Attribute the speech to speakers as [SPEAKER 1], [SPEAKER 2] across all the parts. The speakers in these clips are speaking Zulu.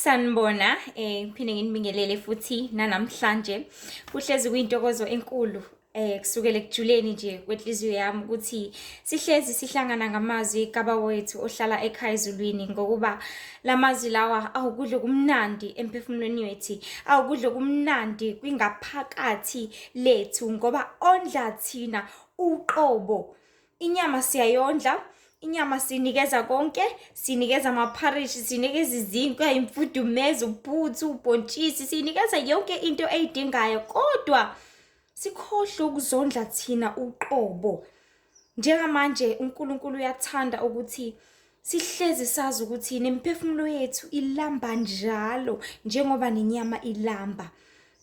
[SPEAKER 1] Sanibona, ngiphinde nginibingelele futhi nanamhlanje. Kuhlezi kuyintokozo enkulu kusukela ekujuleni nje kwenhliziyo yami ukuthi sihlezi sihlangana ngamazwi kaba wethu ohlala ekhaya ezulwini ngokuba lamazwi lawa awukudla kumnandi emphefumulweni wethu, awukudla kumnandi kwingaphakathi lethu ngoba ondla thina uqobo. Inyama siyayondla. Inyama sinikeza konke, sinikeza amapharishi, sinikeza izinkwa, imfudumezo, uphuthu, ubhontshisi, sinikeza yonke into eyidingayo, kodwa sikhohlwe ukuzondla thina uqobo. Njengamanje uNkulunkulu uyathanda ukuthi sihlezi sazi ukuthi nemphefumulo yethu ilamba njalo njengoba nenyama ilamba.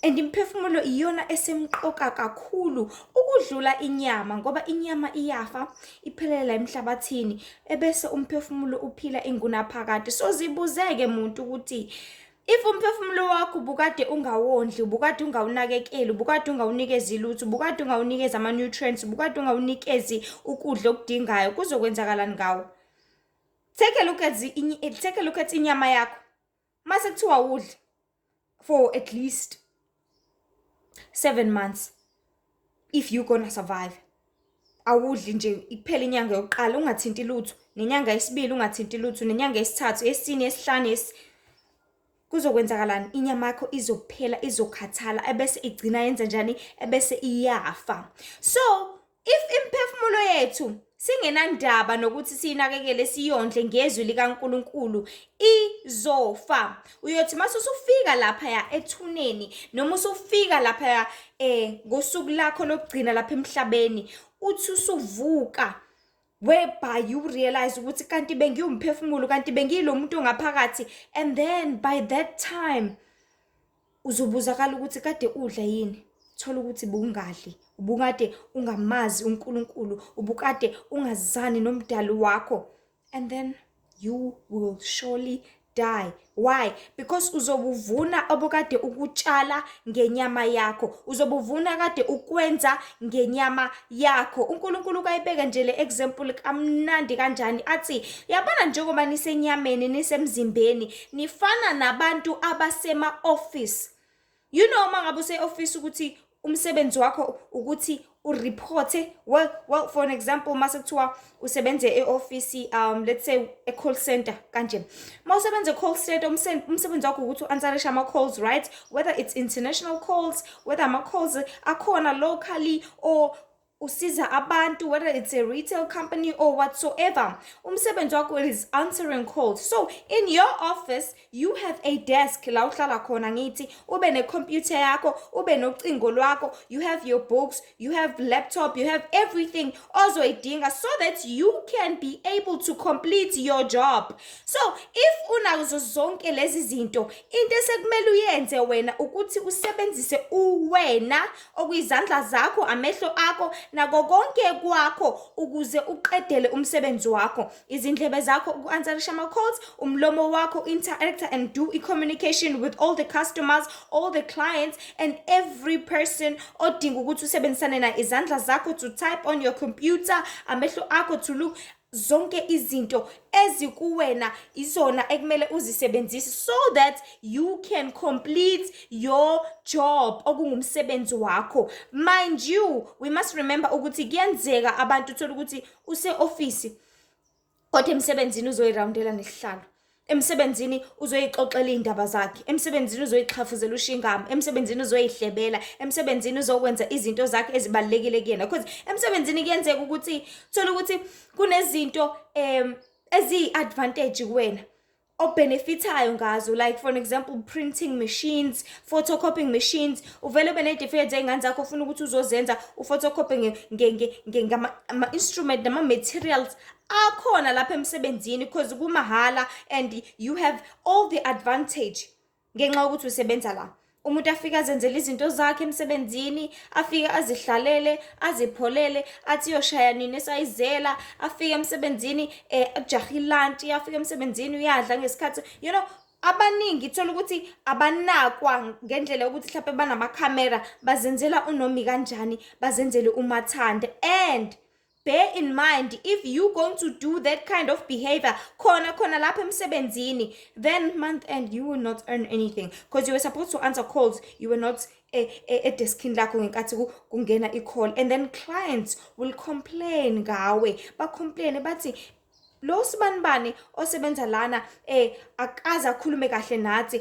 [SPEAKER 1] And imphefumulo iyona esemqoka kakhulu ukudlula inyama ngoba inyama iyafa iphelela emhlabathini ebese umphefumulo uphila ingunaphakade. So zibuzeke muntu ukuthi if umphefumulo wakho ubukade ungawondli, ubukade ungawunakekeli, ubukade ungawunikezi lutho, ubukade ungawunikeza ama-nutrients, ubukade ungawunikezi ukudla okudingayo, kuzokwenzakalani ngawo? Take a look at inyama yakho. Mase kuthiwa udle for at least 7 months if you gonna survive. Awudli nje iphela inyanga yokuqala ungathinti lutho, nenyanga yesibili ungathinti lutho, nenyanga yesithathu, yesine, yesihlanu, kuzokwenzakalani? Inyama yakho izophela, izokhathala ebese igcina yenza njani? Ebese iyafa. So if imphefumulo yethu singenandaba nokuthi siyinakekele siyondle ngezwi likaNkulunkulu izofa. Uyothi mase usufika lapha ethuneni noma usufika lapha ngosuku lakho lokugcina lapha emhlabeni, uthi usuvuka whereby you realize ukuthi kanti bengiwumphefumulo, kanti bengilo muntu ngaphakathi, and then by that time uzobuzakala ukuthi kade udla yini. Thola ukuthi bungadli, ubukade ungamazi uNkulunkulu, ubukade ungazani nomdali wakho, and then you will surely die. Why? Because uzobuvuna obukade ukutshala ngenyama yakho, uzobuvuna kade ukwenza ngenyama yakho. uNkulunkulu kayibeka nje le example kamnandi kanjani, athi yabona njengoba nisenyameni nisemzimbeni nifana nabantu abasema office. You know mangabe use office ukuthi umsebenzi wakho ukuthi ureporte, well for an example mase kuthiwa usebenze e-office, let's say a call center kanje. Mawusebenza e-call center umsebenzi wakho ukuthi uanswerishe ama-calls, right? Whether it's international calls, whether ama-calls akhona locally or usiza abantu, whether it's a retail company or whatsoever. Umsebenzi wakho is answering calls. So in your office you have a desk la uhlala khona ngithi, ube ne-computer yakho, ube nocingo lwakho, you have your books, you have laptop, you have everything ozoyidinga so that you can be able to complete your job. So if unazo zonke lezi zinto, into esekumele uyenze wena ukuthi usebenzise uwena, okuyizandla zakho, amehlo akho nako konke kwakho ukuze uqedele umsebenzi wakho. Izindlebe zakho uku-answerisha ama-calls, umlomo wakho interact and do communication with all the customers, all the clients and every person odinga ukuthi usebenzisane na. Izandla zakho to type on your computer, amehlo akho to look. Zonke izinto ezikuwena izona ekumele uzisebenzise so that you can complete your job okungumsebenzi wakho. Mind you, we must remember ukuthi kuyenzeka abantu uthola ukuthi use-office kodwa emsebenzini uzoyirawundela nesihlalo, emsebenzini uzoyixoxela indaba zakhe, emsebenzini uzoyiqhafuzela ushingama, emsebenzini uzoyihlebela, emsebenzini uzokwenza izinto zakhe ezibalekile kuyena. Because emsebenzini kuyenzeka ukuthi thola ukuthi kunezinto ezi-advantage kuwena obenefitayo ngazo, like for an example printing machines, photocopying machines. Uvele ube ne-defect ey'ngane zakho ufuna ukuthi uzozenza uphotocopy ngama-instrument nama-materials akhona lapha emsebenzini because kumahala and you have all the advantage ngenxa yokuthi usebenza la. Umuntu afika azenzele izinto zakhe emsebenzini, afika azihlalele, azipholele, athi yoshaya nini esayizela, afika emsebenzini ajaha ilunch, afika emsebenzini uyadla ngesikhathi. You know, abaningi thola ukuthi abanakwa ngendlela yokuthi mhlawumbe banama camera bazenzela unomi kanjani, bazenzele umathanda. And bear in mind, if you going to do that kind of behavior khona lapha emsebenzini, then month end you will not earn anything, because you were supposed to answer calls, you were not edeskini lakho ngenkathi kungena i-call, and then clients will complain ngawe, bacomplain bathi lo sibanibani osebenza lana akaza akhulume kahle nathi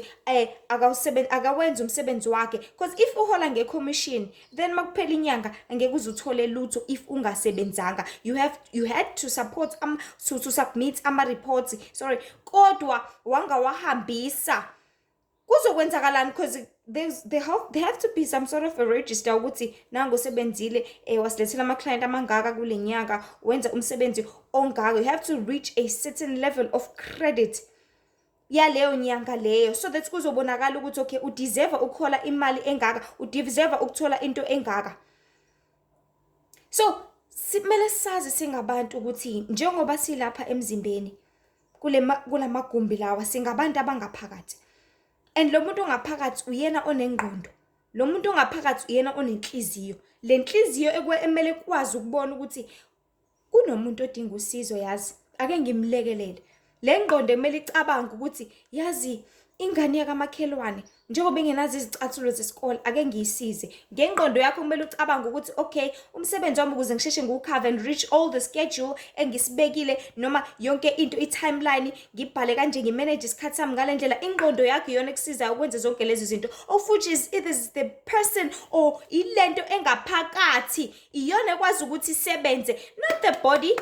[SPEAKER 1] akawenza umsebenzi wakhe, because if uhola ngecommission then makuphela inyanga angeke uzuthole lutho if ungasebenzanga. You had to support to submit ama reports, kodwa wangawahambisa, kuzokwenzakalani? Because there have to be some sort of a register ukuthi nangu usebenzile wasilethela ama-client amangaka kule nyanga, wenza umsebenzi ongaka. You have to reach a certain level of credit yaleyo nyanga leyo, so that kuzobonakala ukuthi okay, udeserve ukuthola imali engaka, udeserve ukuthola into engaka. So simele sazi singabantu ukuthi njengoba silapha emzimbeni kulamagumbi lawa singabantu abangaphakathi, and lo muntu ongaphakathi uyena onengqondo, lo muntu ongaphakathi uyena onenhliziyo. Le nhliziyo emele kwazi ukubona ukuthi kunomuntu odinga usizo, yazi ake ngimlekelele. Le ngqondo emele icabanga ukuthi yazi ingane yakamakhelwane njengoba ingenazi izicathulo zesikole ake ngiyisize. Ngengqondo yakho kumele ucabanga ukuthi okay, umsebenzi wami ukuze ngisheshe ngiwukhave and reach all the schedule engisibekile, noma yonke into i-timeline ngibhale kanje, ngimanage isikhathi sami ngale ndlela. Ingqondo yakho iyona ekusizayo ukwenza zonke lezi zinto, of which is it is the person or ilento engaphakathi iyona ekwazi ukuthi isebenze, not the body.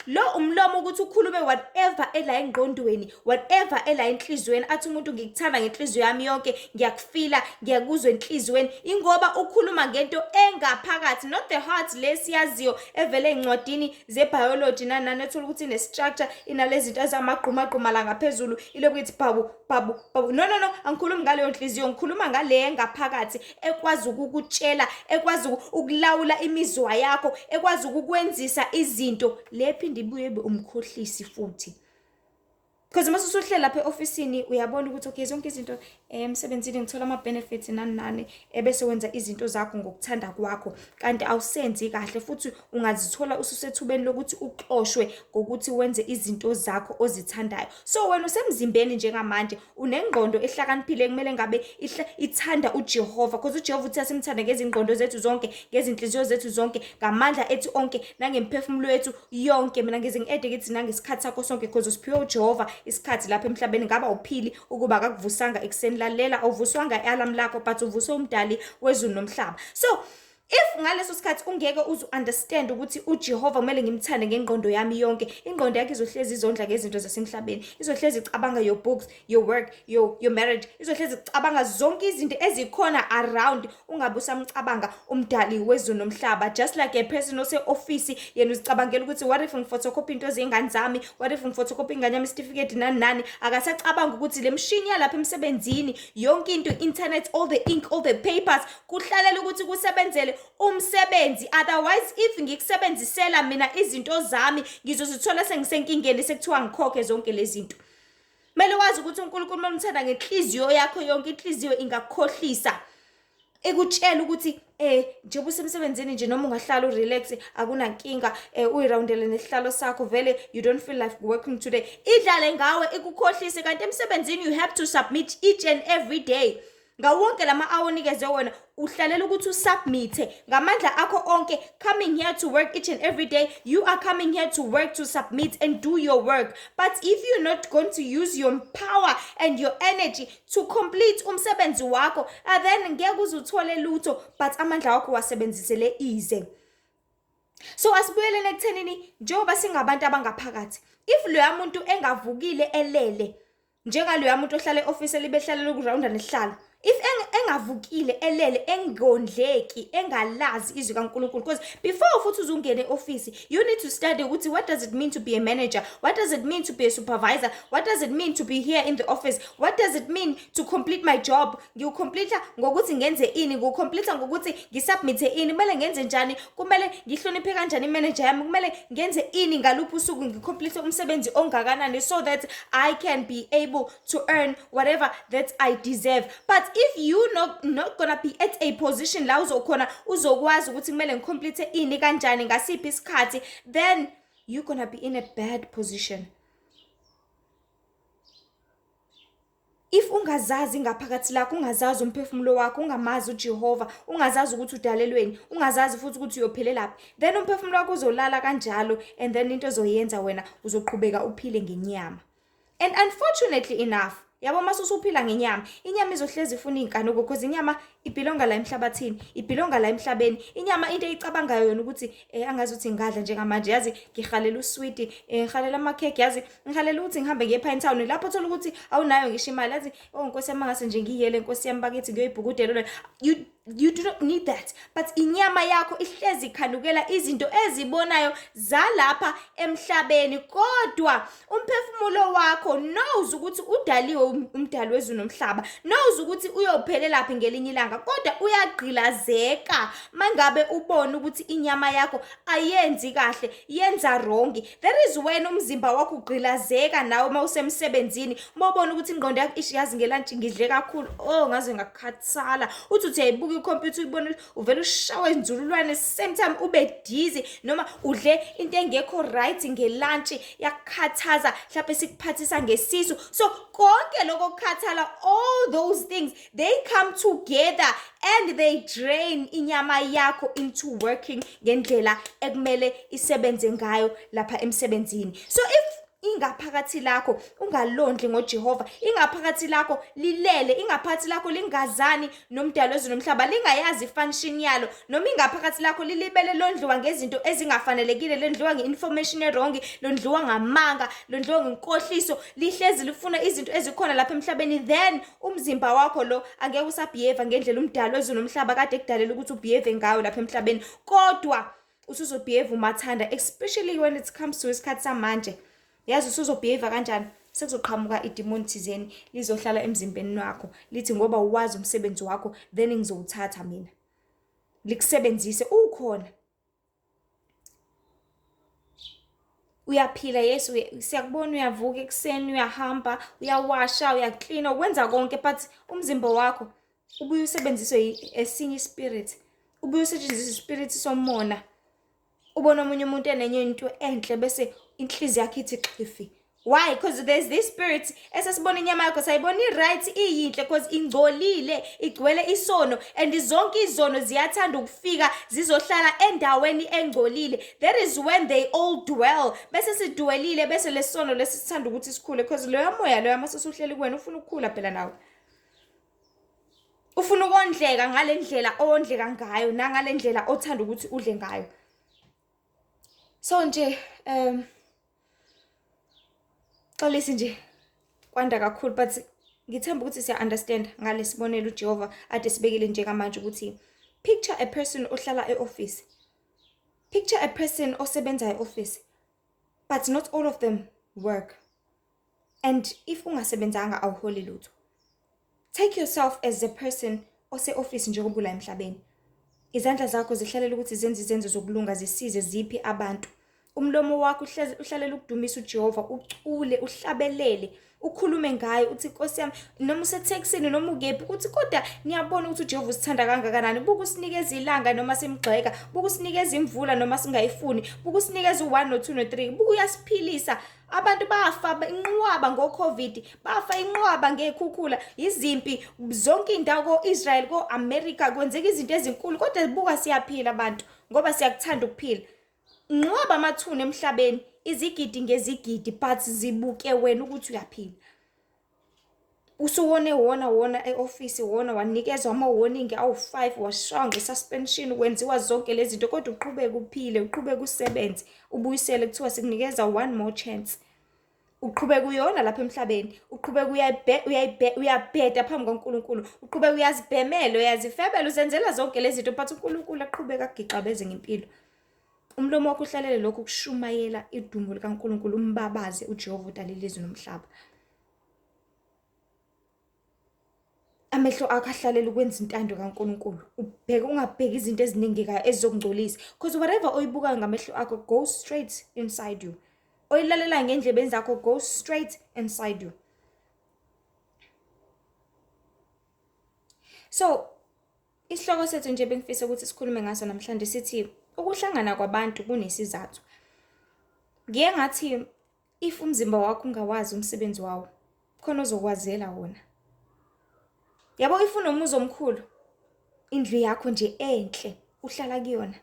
[SPEAKER 1] Lo umlomo ukuthi ukhulume whatever ela engqondweni, whatever ela enhlizweni, athi umuntu ngikuthanda ngenhliziyo yami yonke, ngiyakufila, ngiyakuzwa enhlizweni, ingoba ukhuluma ngento engaphakathi, not the heart lesiyaziyo evele encwadini zebiology nanani ethola ukuthi ine structure, inalezi zinto ezamagqumagquma la ngaphezulu, iloku ithi babu. No, angikhulumi ngaleyo nhliziyo, ngikhuluma ngale engaphakathi ekwazi ukukutshela, ekwazi ukulawula imizwa yakho, ekwazi ukukwenzisa izinto. Lephinde ibuye umkhohlisi futhi, because mase usuhlela lapha eofisini uyabona ukuthi okay, zonke izinto emsebenzini ngithola ama benefits nani ebese wenza izinto zakho ngokuthanda kwakho, kanti awusenzi kahle, futhi ungazithola ususethubeni lokuthi uxoshwe ngokuthi wenze izinto zakho ozithandayo. So wena usemzimbeni njengamanje unengqondo ehlakaniphile, kumele ngabe ithanda uJehova, because uJehova uthi asimthanda ngezingqondo zethu zonke, ngezinhliziyo zethu zonke, ngamandla ethu onke, nangemphefumulo yethu yonke. Mina ngeze ngiede kithi nangesikhathi sakho sonke, because usiphiwe uJehova isikhathi lapha emhlabeni. Ngaba uphili ukuba akakuvusanga ekuseni, lalela awuvuswanga i-alarm lakho, but uvuswe umdali wezulu nomhlaba. So if ngaleso sikhathi ungeke understand ukuthi uJehova kumele ngimthande ngengqondo yami yonke, ingqondo yakhe izohlezi izondla ngezinto zasemhlabeni, izohlezi icabanga your books, your work, your marriage, izohlezi icabanga zonke izinto ezikhona around, ungabe usamcabanga umdali wezulu nomhlaba. Just like a person ose office yena uzicabangela ukuthi what if ngifotocopy into zengane zami, what if ngifotocopy ingane yami certificate nani, akasacabanga ukuthi le mshini yalapha emsebenzini yonke into, internet, all the ink, all the papers, kuhlalela ukuthi kusebenzele umsebenzi. Otherwise if ngikusebenzisela mina izinto zami ngizozithola sengisenkingeni sekuthiwa ngikhokhe zonke lezi zinto. Mele wazi ukuthi uNkulunkulu umthanda ngenhliziyo yakho yonke, inhliziyo ingakukhohlisa ekutshela ukuthi njengoba usemsebenzini nje noma ungahlala urelax akunankinga, uyiroundele nesihlalo sakho, vele you don't feel like working today, idlale ngawe ikukhohlise, kanti emsebenzini you have to submit each and every day. Ngawonke lama awunikeze wona uhlalela ukuthi usubmit ngamandla akho onke, coming here to work each and every day. You are coming here to work, to submit and do your work. But if you're not going to use your power and your energy to complete umsebenzi wakho, then ngeke uzuthole lutho, but amandla akho wasebenzisele ize. So asibuyelene ekuthenini njengoba singabantu abangaphakathi, if lo yamuntu engavukile elele njengalo muntu ohlala eoffice libehlalela ukurounda nesihlalo, if engavukile elele engondleki engalazi izwi kaNkulunkulu, because before futhi uzungene eoffice you need to study ukuthi what does it mean to be a manager, what does it mean to be a supervisor, what does it mean to be here in the office, what does it mean to complete my job. Ngiyucomplete ngokuthi ngenze ini, ngicomplete ngokuthi ngisubmit ini, kumele ngenze njani, kumele ngihloniphe kanjani imanager yami, kumele ngenze ini ngaluphi usuku, ngicomplete umsebenzi ongakanani, so that I can be able to earn whatever that I deserve. But But if you not gonna be at a position la uzokwazi ukuthi kumele ngicomplete ini kanjani ngasiphi isikhathi, then you're gonna be in a bad position. If ungazazi ngaphakathi lakho, ungazazi umphefumulo wakho, ungamazi uJehova, ungazazi ukuthi udalelweni, ungazazi futhi ukuthi uyophelelaphi, then umphefumulo wakho uzolala kanjalo, and then into ozoyenza wena uzoqhubeka uphile ngenyama. And unfortunately enough, yabo mase usuphila ngenyama, inyama izohlezi ifuna inkanuko because inyama ibhilonga la emhlabathini, ibhilonga la emhlabeni. Inyama into eyicabangayo yona ukuthi angazi ukuthi ngadla njengamanje, yazi ngihalela usweet, ngihalela amakheke, yazi ngihalela ukuthi ngihambe ngiye ePinetown, lapho thola ukuthi awunayo ngisho imali, yazi Nkosi yami ngase nje ngiyele Nkosi yami bakithi ngiyoyibhukudela. You do not need that. But inyama yakho ihlezi ikhanukela izinto ezibonayo zalapha emhlabeni, kodwa umphefumulo wakho knows ukuthi udaliwe umdali wezulu nomhlaba, knows ukuthi uyophelelaphi ngelinye ilanga, kodwa uyagqilazeka mangabe ubona ukuthi inyama yakho ayenzi kahle, yenza wrong. That is when umzimba wakho ugqilazeka nawe mawusemsebenzini, mawubona ukuthi ingqondo yakho ishiyazi ngelantshi ngidle kakhulu, ngaze ngakhathala, uthi uyayibuka ikhompyutha uyibona uvela ushawa inzululwane same time ube dizzy, noma udle into engekho right ngelunch yakukhathaza, mhlawumbe sikuphathisa ngesisu. So konke lokho kukhathala, all those things, they come together and they drain inyama yakho into working ngendlela ekumele isebenze ngayo lapha emsebenzini. So if ingaphakathi lakho ungalondli ngoJehova, ingaphakathi lakho lilele, ingaphakathi lakho lingazani nomdali wezulu nomhlaba, lingayazi ifunction yalo, noma ingaphakathi lakho lilibele londliwa ngezinto ezingafanelekile, londliwa ngeinformation wrong, londliwa ngamanga, londliwa ngenkohliso, lihlezi lifuna izinto ezikhona lapha emhlabeni, then umzimba wakho lo angeke usabehave ngendlela umdali wezulu nomhlaba kade kudalela ukuthi ubehave ngayo lapha emhlabeni, kodwa usuzobehave umathanda, especially when it comes to isikhathi samanje. Yazi usuzobehave kanjani, sekuzoqhamuka idemon thizeni lizohlala emzimbeni wakho lithi ngoba uwazi umsebenzi wakho, then ngizowuthatha mina likusebenzise ukhona. Uyaphila Yesu, siyakubona uyavuka ekuseni, uyahamba, uyawasha, uyaklina, ukwenza konke, but umzimba wakho ubuye usebenziswe esinye spirit, ubuye usetshenziswe ispirit somona. Ubona omunye umuntu enenye into enhle bese inhliziyo yakhe ithi xifi. Why? Because there's this spirit esasibona inyama yakho sayibona right iyinhle because ingcolile, igcwele isono, and zonke izono ziyathanda ukufika zizohlala endaweni engcolile. That is when they all dwell. Bese sidwelile bese lesono lesithanda ukuthi sikhule, because loya moya loya masusuhleli kuwena ufuna ukukhula phela nawe. Ufuna ukondleka ngale ndlela ondleka ngayo nangale ndlela othanda ukuthi udle ngayo. So nje xolisi nje kwanda kakhulu, but ngithemba ukuthi siya understand ngalesibonelo uJehova ade sibekile njengamanje ukuthi picture a person ohlala eoffice, picture a person osebenza eoffice, but not all of them work, and if ungasebenzanga awuholi lutho. Take yourself as a person ose office njengoba ula emhlabeni, izandla zakho zihlalela ukuthi zenze izenzo zokulunga, zisize ziphi abantu. Umlomo wakho uhlalela ukudumisa uJehova, ucule, uhlabelele, ukhulume ngayo uthi Nkosi yami, noma useTexini noma ukephi, uthi kodwa niyabona ukuthi uJehova usithanda kangakanani, buku usinikeza ilanga noma simgxeka, buku usinikeza imvula noma singayifuni, buku usinikeza u1 no2 no3, buku uyasiphilisa. Abantu bafa inqwaba ngoCovid, bafa inqwaba ngekhukhula, izimpi, zonke indawo koIsrael, koAmerica kwenzeka izinto ezinkulu, kodwa buka siyaphila abantu ngoba siyakuthanda ukuphila. Nqwaba amathuna emhlabeni, izigidi ngezigidi, but zibuke wena ukuthi uyaphila. Usuwone wona eoffice, wona wanikezwa ama warning awu5, washaya ngesuspension, wenziwa zonke lezi zinto, kodwa uqhubeka uphile, uqhubeka usebenze, ubuyisele kuthiwa sikunikeza one more chance. Uqhubeka uyona lapha emhlabeni, uqhubeka uyabheda phambi kaNkulunkulu, uqhubeka uyazibhemela, uyazifebela, uzenzela zonke lezi zinto, but uNkulunkulu aqhubeka agigqabeze ngempilo. Umlomo wakho uhlalele lokho kushumayela idumo likaNkulunkulu, umbabaze uJehova udalile izulu nomhlaba. Amehlo akho ahlalela ukwenza intando kaNkulunkulu, ubheke ungabheki izinto eziningekayo ezizokungcolisa, because whatever oyibukayo ngamehlo akho goes straight inside you. Oyilalela ngendlebeni zakho goes straight inside you. So isihloko sethu nje bengifisa ukuthi sikhulume ngaso namhlanje sithi ukuhlangana kwabantu kunesizathu. Ngiye ngathi if umzimba wakho ungawazi umsebenzi wawo, khona uzokwazela wona. Yabo if unomuzi omkhulu, indlu yakho nje enhle uhlala kuyona,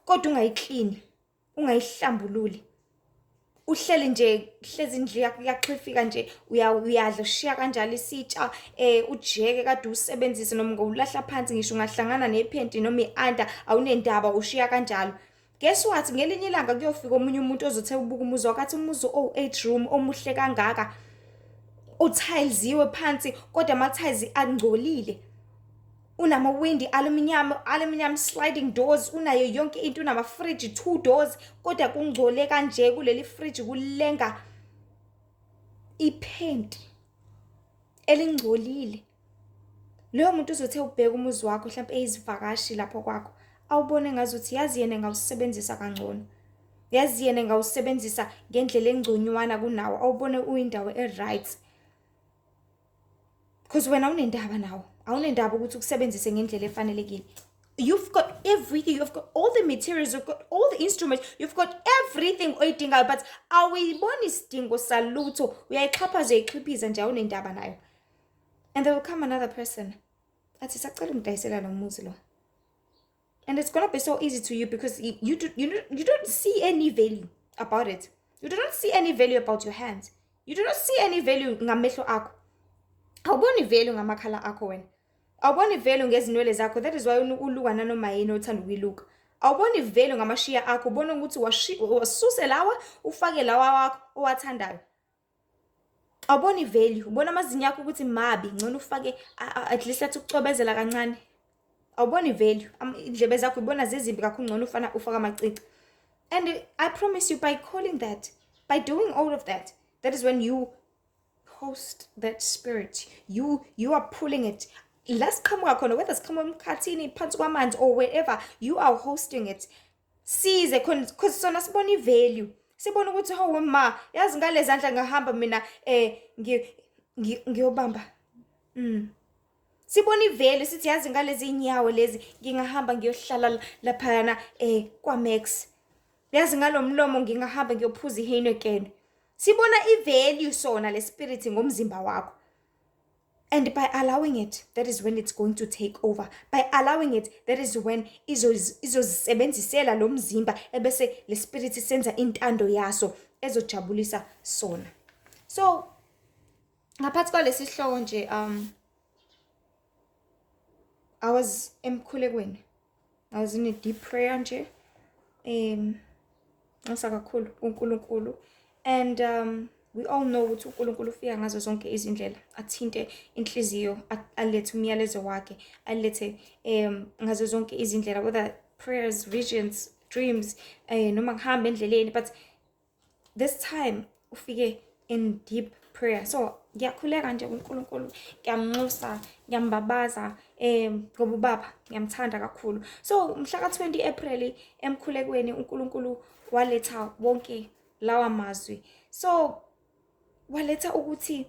[SPEAKER 1] kodwa ungayiklini, ungayihlambululi, uhleli nje hlezi indlu yakho yaxhifika nje, uyadla ushiya kanjalo isitsha, ujeke kade usebenzise noma ngowulahla phansi ngisho ungahlangana nephenti noma ianda awunendaba ushiya kanjalo. Guess what? Ngelinye ilanga kuyofika omunye umuntu ozothe ubuka umuzi wakhe athi umuzi 8 room omuhle kangaka, utilesiwe phansi kodwa ama-tiles angcolile, unamawindi aluminium sliding doors, unayo yonke into, unama-fridge 2 doors kodwa kungcole kanje, kuleli fridge kulenga iphenti elingcolile. Loyo muntu uzothe ubheka umuzi wakho mhlawumbe eyizivakashi lapho kwakho, awubone ngazuthi yazi yena engawusebenzisa kangcono, yazi yena engawusebenzisa ngendlela engconywana kunawo, awubone uyindawo e-right. Because wena awunendaba nawo, awunendaba ukuthi ukusebenzise ngendlela efanelekile. You've got everything, you've got all the materials, you've got all the instruments, you've got everything oyidingayo, but awuyiboni isidingo salutho, uyayixhaphaza uyayixhiphiza nje awunendaba nayo. And there will come another person athi sacela ungidayisela lo muzi lo. And it's gonna be so easy to you because you don't see any value about it. You do not see any value about your hands. You do not see any value ngamehlo akho. Awuboni value ngamakhala akho wena. Awuboni value ngezinwele zakho. That is why uluka nanoma yini othanda ukuyiluka. Awuboni value ngamashiya akho. Ubona ukuthi wasuse lawa ufake lawa wakho owathandayo. Awuboni value. Ubona amazinyo akho ukuthi mabi, ngcono ufake at least athi ukucobezela kancane. Awuboni value. Indlebe zakho ubona zezimbi kakhulu, ngcono ufaka amacici. And I promise you, by calling that, by doing all of that, that is when you host that spirit. You are pulling it. Let's come khona, whether it's come emkhathini phansi kwamanzi or wherever, you are hosting it. Size because sona sibona value. Sibona ukuthi hawu ma, yazi ngale zandla ngahamba mina ngiyobamba. Sibona ivele sithi yazi ngalezi inyawo lezi ngingahamba ngiyohlala laphana kwa Max. Yazi ngalomlomo ngingahamba ngiyophuza iHeineken. Sibona ivalue sona le spirit ngomzimba wakho. And by allowing it, that is when it's going to take over. By allowing it, that is when izosebenzisela lo mzimba ebese le spirit senza intando yaso ezojabulisa sona. So ngaphathi kwalesi sihloko nje I was emkhulekweni. I was in a deep prayer nje. Ngasakakhulu uNkulunkulu. And we all know ukuthi uNkulunkulu ufika ngazo zonke izindlela, athinte inhliziyo, alethe umyalezo wakhe, alethe ngazo zonke izindlela, whether prayers, visions, dreams, noma ngihamba endleleni, but this time ufike in deep prayer. So ngiyakhuleka nje uNkulunkulu, ngiyamnxusa, ngiyambabaza ngoba ubaba ngiyamthanda kakhulu. So mhla ka-20 April emkhulekweni uNkulunkulu waletha wonke lawa mazwi. So waletha ukuthi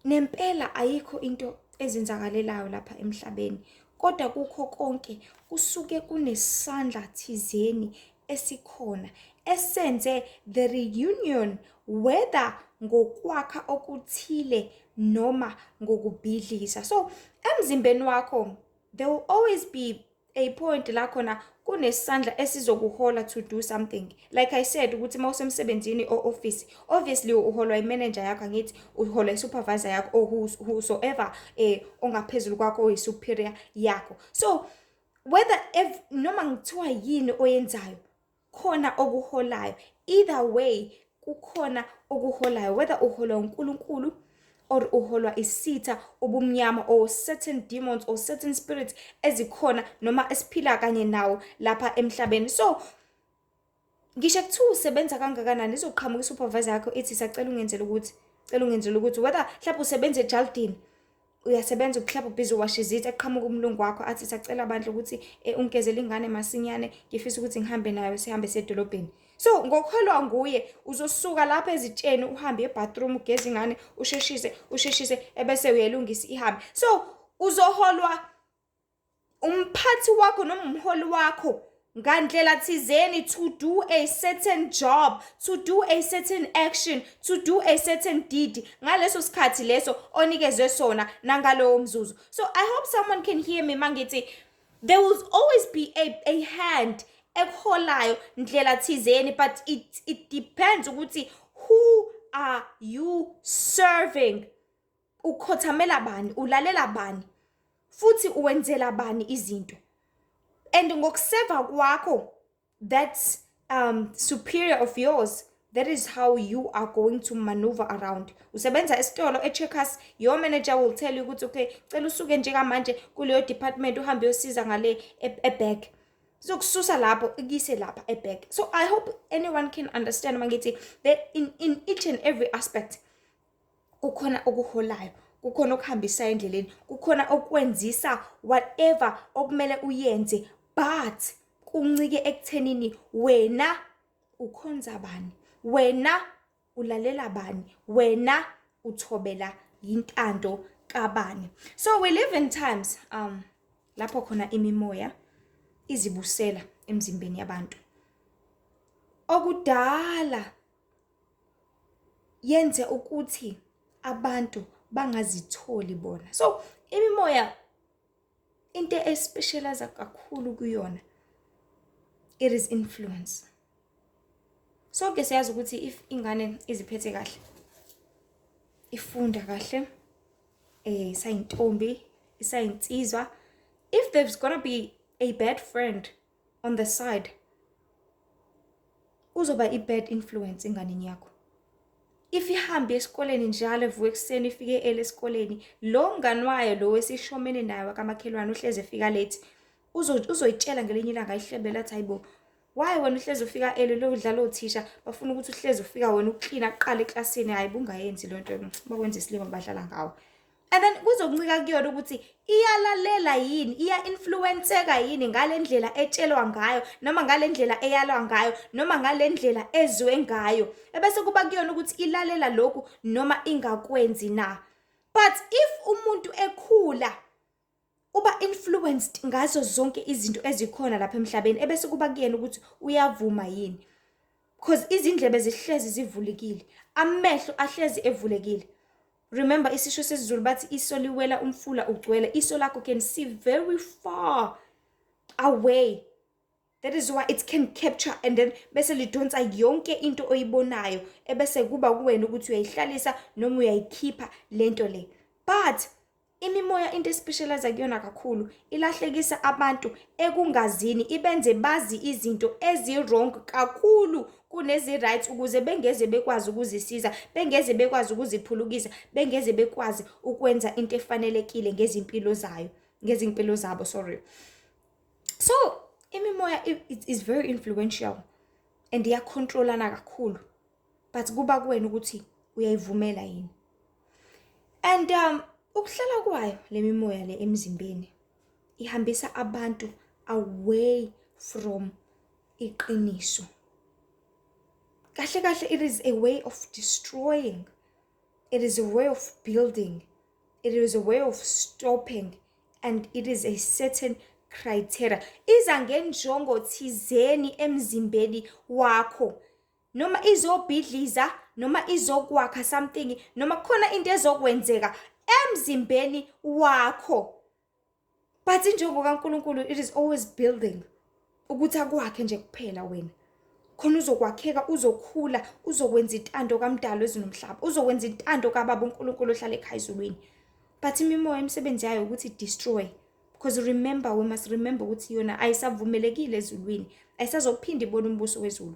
[SPEAKER 1] nempela ayikho into ezenzakalelayo lapha emhlabeni, kodwa kukho konke kusuke kunesandla thizeni esikhona esenze the reunion, whether ngokwakha okuthile noma ngokubhidliza. So emzimbeni wakho there will always be a point la khona kunesandla esizokuhola to do something. Like I said, ukuthi mawusemsebenzini or office, obviously uholwa imanager yakho, ngithi uholwa isupervisor yakho or whosoever ongaphezulu kwakho or superior yakho. So whether noma ngithiwa yini oyenzayo, khona okuholayo. Either way kukhona okuholayo, whether uholwa uNkulunkulu or uholwa isitha ubumnyama or certain demons or certain spirits ezikhona noma esiphila kanye nawo lapha emhlabeni. So ngisho kuthiwa usebenza kangakanani, izoqhamuka isupervisor yakho ethi sacela ungenzele ukuthi, cela ungenzele ukuthi, whether mhlawumbe usebenza eJardini, uyasebenza mhlawumbe ubhizi washa izitha, eqhamuka umlungu wakho athi sacela abantu ukuthi ungezele ingane masinyane, ngifisa ukuthi ngihambe nayo sihambe sedolobheni. So ngokholwa nguye uzosuka lapha ezitsheni uhambe ebathroom ugeze ingane usheshise ebese uyelungisa ihambe. So uzoholwa umphathi wakho noma umholi wakho ngandlela thizeni to do a certain job, to do a certain action, to do a certain deed ngaleso sikhathi leso onikezwe sona nangalowo mzuzu. So I hope someone can hear me mangithi there will always be a hand ekuholayo ndlela thizeni, but it depends ukuthi who are you serving? Ukhothamela bani, ulalela bani, futhi uwenzela bani izinto. And ngokuseva kwakho, that's superior of yours, that is how you are going to maneuver around. Usebenza esitolo eCheckers, your manager will tell you ukuthi okay, cela usuke nje kamanje kuleyo department uhambe uyosiza ngale eback. So kususa lapho ikise lapha eback. So I hope anyone can understand mangithi that in each and every aspect kukhona okuholayo, kukhona okuhambisa endleleni, kukhona okwenzisa whatever okumele uyenze, but kuncike ekuthenini wena ukhonza bani, wena ulalela bani, wena uthobela intando kabani. So we live in times lapho khona imimoya izibusela emzimbeni yabantu okudala yenze ukuthi abantu bangazitholi bona. So imimoya into especialize kakhulu kuyona, it is influence. So ke siyazi ukuthi if ingane iziphethe kahle, ifunda kahle, sayintombi, isayinsizwa, if there's gonna be a bad friend on the side, uzoba i-bad influence enganeni yakho. If ihambe esikoleni njalo evuka ekuseni ifike esikoleni, lo mngani wayo lo wesishomene naye kamakhelwane uhleze efika late, uzoyitshela ngelinye ilanga ayihlebela athi hayibo, why wena uhleze ufika lo udlala othisha bafuna ukuthi uhleze ufika wena uclean aqala eklasini, hayi bungayenzi lo nto bakwenza isilimo badlala ngawo. And then kuzokuncika kuyona ukuthi iyalalela yini, iya-influenceka yini ngale ndlela etshelwa ngayo, noma ngale ndlela eyalwa ngayo, noma ngale ndlela ezwe ngayo. Ebese kuba kuyona ukuthi ilalela lokhu noma ingakwenzi na. But if umuntu ekhula uba influenced ngazo zonke izinto ezikhona lapha emhlabeni, ebese kuba kuyena ukuthi uyavuma yini. Because izindlebe zihlezi zivulekile, amehlo ahlezi evulekile. Remember isisho sesiZulu bathi iso liwela umfula ugcwele. Iso lakho can see very far away. That is why it can capture and then bese lidonsa yonke into oyibonayo, ebese kuba kuwena ukuthi uyayihlalisa noma uyayikhipha lento le. But imimoya into especialize kuyona kakhulu, ilahlekisa abantu ekungazini, ibenze bazi izinto ezi-wrong kakhulu kunezi-right ukuze bengeze bekwazi ukuzisiza, bengeze bekwazi ukuziphulukisa, bengeze bekwazi ukwenza into efanelekile ngezimpilo zabo, sorry. So imimoya is very influential and iyacontrolana kakhulu, but kuba kuwena ukuthi uyayivumela yini. And ukuhlala kwayo le mimoya le emzimbeni ihambisa abantu away from iqiniso. Kahle kahle, it is a way of destroying, it is a way of building, it is a way of stopping, and it is a certain criteria. Iza ngenjongo thizeni emzimbeni wakho, noma izobhidliza, noma izokwakha something, noma khona into ezokwenzeka emzimbeni wakho. But injongo kaNkulunkulu, it is always building, ukuthi akwakhe nje kuphela wena. Khona uzokwakheka, uzokhula, uzokwenza intando kaMdali wezinomhlaba, uzokwenza intando kaBaba uNkulunkulu ohlala ekhaya ezulwini. But imimoya imisebenzi yayo ukuthi destroy, because remember, we must remember ukuthi yona ayisavumelekile ezulwini, ayisazophinda ibona umbuso wezulu,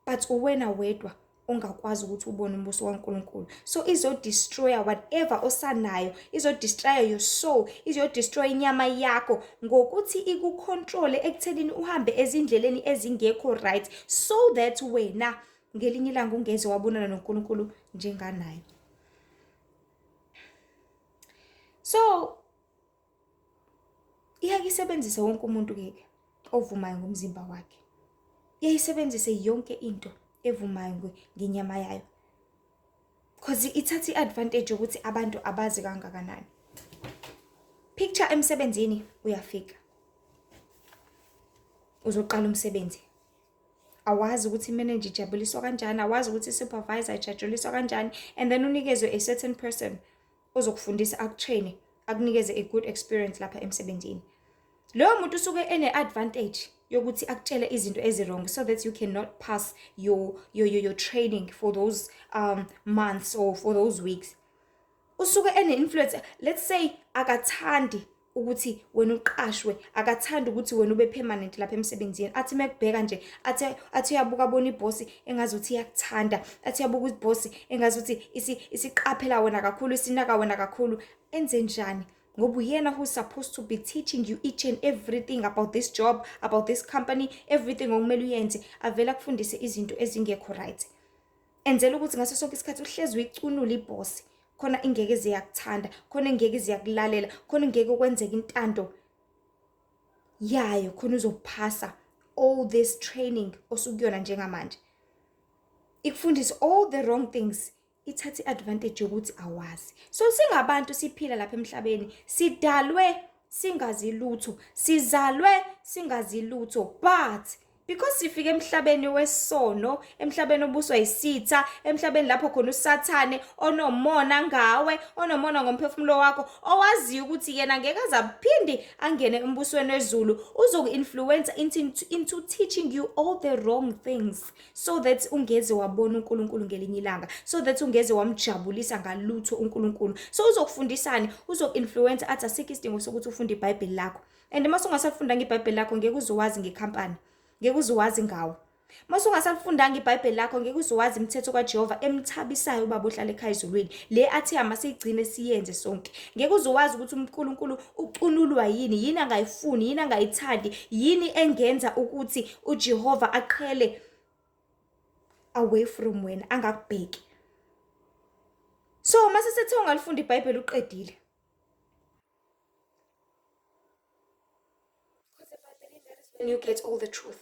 [SPEAKER 1] but uwena wedwa ongakwazi ukuthi ubone umbuso kaNkulunkulu. So izodestroya whatever osanayo, izodestroya your soul, izodestroy inyama yakho ngokuthi ikucontrol ekuthenini uhambe ezindleleni ezingekho right, so that wena ngelinye ilanga ungeze wabonana noNkulunkulu njenganayo. So iyakisebenzisa wonke umuntu ke ovumayo ngomzimba wakhe, iyayisebenzise yonke into evumayo ngenyama yayo, because ithatha iadvantage ukuthi abantu abazi kangakanani. Picture emsebenzini uyafika. Uzoqala umsebenzi. Awazi ukuthi imanager ijabuliswa kanjani, awazi ukuthi supervisor ijabuliswa kanjani, and then unikezwe a certain person ozokufundisa akutrain, akunikeze a good experience lapha emsebenzini. Lowo muntu usuke ene-advantage yokuthi akutshele izinto ezi-wrong so that you cannot pass your training for those months or for those weeks. Usuke ene-influence. Let's say akathandi ukuthi wena uqashwe, akathanda ukuthi wena ube permanent lapha emsebenzini. Athi mekubheka nje athi uyabuka abona ibhosi engazuthi iyakuthanda, athi uyabuka ibhosi engazuthi isiqaphela wena kakhulu, isinaka wena kakhulu. Enze njani? Ngoba uyena who's supposed to be teaching you each and everything about this job, about this company, everything okumele uyenze. Avela kufundise izinto ezingekho right. Enzela ukuthi ngaso sonke isikhathi uhlezi uyicunula ibhosi. Khona ingeke ziyakuthanda, khona ingeke ziyakulalela, khona ingeke ukwenzeka intando yayo, khona uzophasa all this training osukuyona njengamanje. Ikufundisa all the wrong things, ithathe advantage yokuthi awazi. So singabantu siphila lapha emhlabeni, sidalwe singazi lutho, sizalwe singazi lutho, but because sifike emhlabeni wesono, emhlabeni obuswa isitha, emhlabeni lapho khona uSathane onomona ngawe, onomona ngomphefumulo wakho, owazi ukuthi yena ngeke azaphindi angene embusweni wezulu, uzoku-influence into teaching you all the wrong things so that ungeze wabona uNkulunkulu ngelinye ilanga, so that ungeze wamjabulisa ngalutho uNkulunkulu. So uzokufundisani, uzoku-influence athi asikho isidingo sokuthi ufunde iBhayibheli lakho. And mase ungasafundanga iBhayibheli lakho ngeke uzowazi ngekhampani, ngeke uzowazi ngawo. Mase ungasafundanga iBhayibheli lakho ngeke uzowazi imithetho kaJehova emthabisayo ubaba ohlala ekhaya ezulwini, le athi amasigcine siyenze sonke. Ngeke uzowazi ukuthi uNkulunkulu ucunulwa yini angayifuni, yini angayithandi, yini engenza ukuthi uJehova aqhele away from wena, angakubheki. So mase sethe ungalifunda iBhayibheli uqedile, when you get all the truth.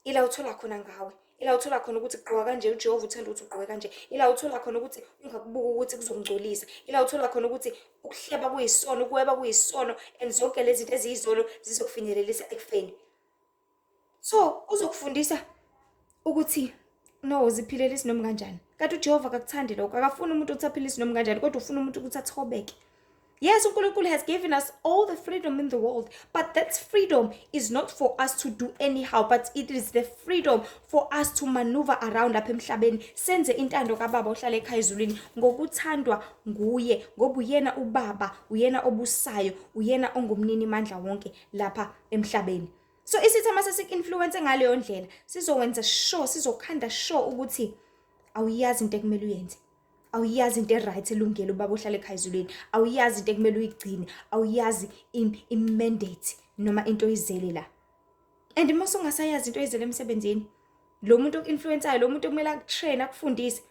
[SPEAKER 1] Ila uthola khona ngawe, ila uthola khona ukuthi gqoka kanje uJehova uthanda ukuthi ugqoke kanje, ila uthola khona ukuthi ungakubuka ukuthi kuzongcolisa, ila uthola khona ukuthi ukuhleba kuyisono, ukuweba kuyisono, and zonke lezi zinto eziyizolo zizokufinyelelisa ekufeni. So uzokufundisa ukuthi no, ziphilele isinoma kanjani. Kanti uJehova akakuthandi lokho, akafuni umuntu ukuthi aphile isinoma kanjani, kodwa ufuna umuntu ukuthi athobeke. Yes, uNkulunkulu has given us all the freedom in the world, but that freedom is not for us to do anyhow, but it is the freedom for us to maneuver around lapha emhlabeni, senze intando kaBaba ohlala ekhaya ezulwini ngokuthandwa nguye, ngoba uyena uBaba, uyena obusayo, uyena ongumnini mandla wonke lapha emhlabeni. So isitha mase sik-influence ngaleyo ndlela, sizokwenza sure, sizokhanda sure ukuthi awuyazi into ekumele uyenze. Awuyazi into eright elungile ubaba ohlala ekhaya ezulwini, awuyazi into ekumele uyigcine, awuyazi i-mandate noma into oyizele la. And mase ungasayazi into oyizele emsebenzini, lo muntu oku-influenceayo, lo muntu okumele akutrain akufundise,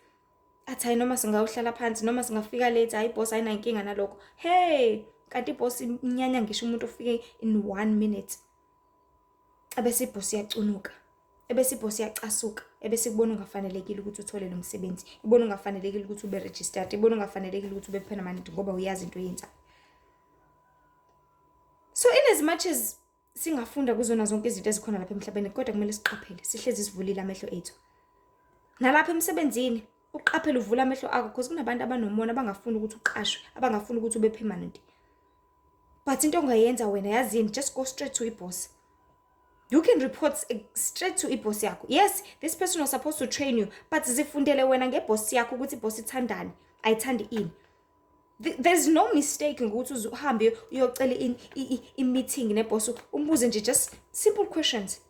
[SPEAKER 1] athi hayi noma singawuhlala phansi, noma singafika late, hayi boss ayinankinga nalokho. Hey, kanti boss inyanya ngisho umuntu ofike in 1 minute. Ebese boss iyacunuka, ebese boss iyacasuka, ebese kubona ungafanelekile ukuthi uthole lo msebenzi, ibona ungafanelekile ukuthi ube registered, ibona ungafanelekile ukuthi ube permanent ngoba uyazi into oyenzayo. So in as much as singafunda kuzona zonke izinto ezikhona lapha emhlabeni, kodwa kumele siqaphele, sihlezi sivulile amehlo ethu. Nalapha emsebenzini uqaphele uvula amehlo akho, because kunabantu abanomona abangafuni ukuthi uqashwe, abangafuni ukuthi ube permanent. But into ongayenza wena yazini, just go straight to iboss. You can report straight to iboss yakho. Yes, this person was supposed to train you, but zifundele wena ngeboss yakho ukuthi iboss ithandani, ayithandi ini. There's no mistake ukuthi uhambe uyocela i-meeting neboss, umbuze nje just simple questions.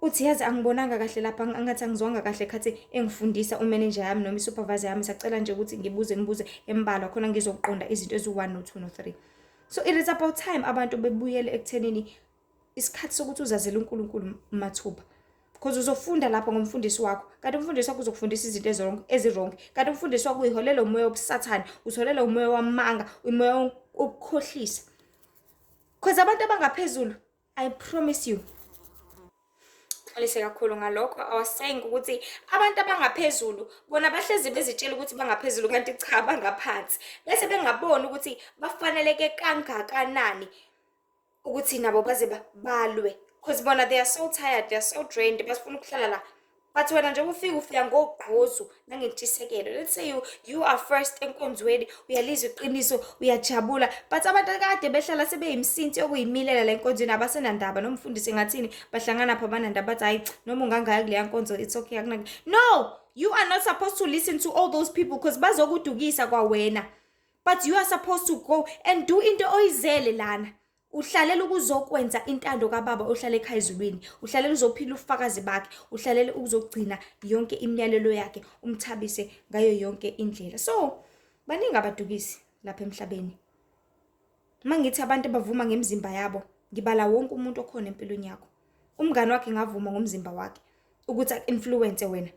[SPEAKER 1] Uthi yazi angibonanga kahle lapha, angathi angizwanga kahle khathi engifundisa umanager yami noma isupervisor yami, sacela nje ukuthi ngibuze embalwa khona ngizoqonda izinto ezi1 no2 no3. So it is about time abantu bebuyele ekuthenini isikhathi sokuthi uzazele uNkulunkulu mathuba. Because uzofunda lapha ngomfundisi wakho, kanti umfundisi wakho uzokufundisa izinto ezirong, kanti umfundisi wakho uyiholela umoya obusathane, utholela umoya wamanga, umoya okukhohlisa. Because abantu abangaphezulu, I promise you, ngixolise kakhulu ngalokho. I was saying ukuthi abantu abangaphezulu bona bahlezi bezitshela ukuthi bangaphezulu kanti cha bangaphansi. Bese bengaboni ukuthi bafaneleke kangakanani ukuthi nabo baze balwe. Because bona they are so tired, they are so drained, basifuna ukuhlala la. But wena nje ufika ngogqozu nangentshisekelo. Let's say you are first enkonzweni, uyalizwa iqiniso, uyajabula. But abantu kade behlala sebeyimsinti okuyimilela le nkonzweni abasenandaba nomfundisi ngathini bahlangana pha banandaba bathi hayi noma ungangaya kuleya nkonzo it's okay akunaki. No, you are not supposed to listen to all those people because bazokudukisa kwawena. But you are supposed to go and do into oyizele lana. Uhlalela ukuzokwenza intando kaBaba ohlala ekhaya ezulwini. Uhlalela uzophila ufakazi bakhe, uhlalela ukuzogcina yonke imiyalelo yakhe, umthabise ngayo yonke indlela. So, baningi abadukisi lapha emhlabeni. Mangithi abantu bavuma ngemizimba yabo, ngibala wonke umuntu okhona empilweni yakho. Umngane wakhe ngavuma ngomzimba wakhe ukuthi influence wena.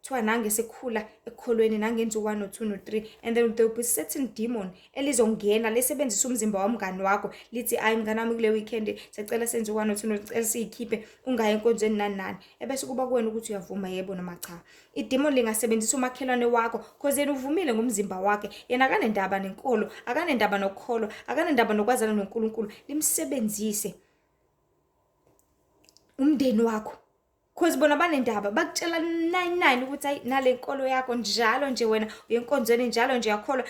[SPEAKER 1] Kuthiwa nange sekhula ekukholweni nangenza 1 or 2 no 3 and then there will be certain demon elizongena lesebenzisa umzimba womngane wakho lithi ayi mngane wami kule weekend sicela senze 1 or 2 no sicela siyikhiphe ungaye enkonzweni nani ebese kuba kuwena ukuthi uyavuma yebo noma cha. Idemon lingasebenzisa umakhelwane wakho because yena uvumile ngomzimba wakhe, yena akanendaba nenkolo, akanendaba nokholo, akanendaba nokwazana noNkulunkulu, limsebenzise umndeni wakho. Because bona banendaba bakutshela 99 ukuthi ayi nale nkolo yakho njalo nje wena uyenkonzweni njalo nje yakholwa.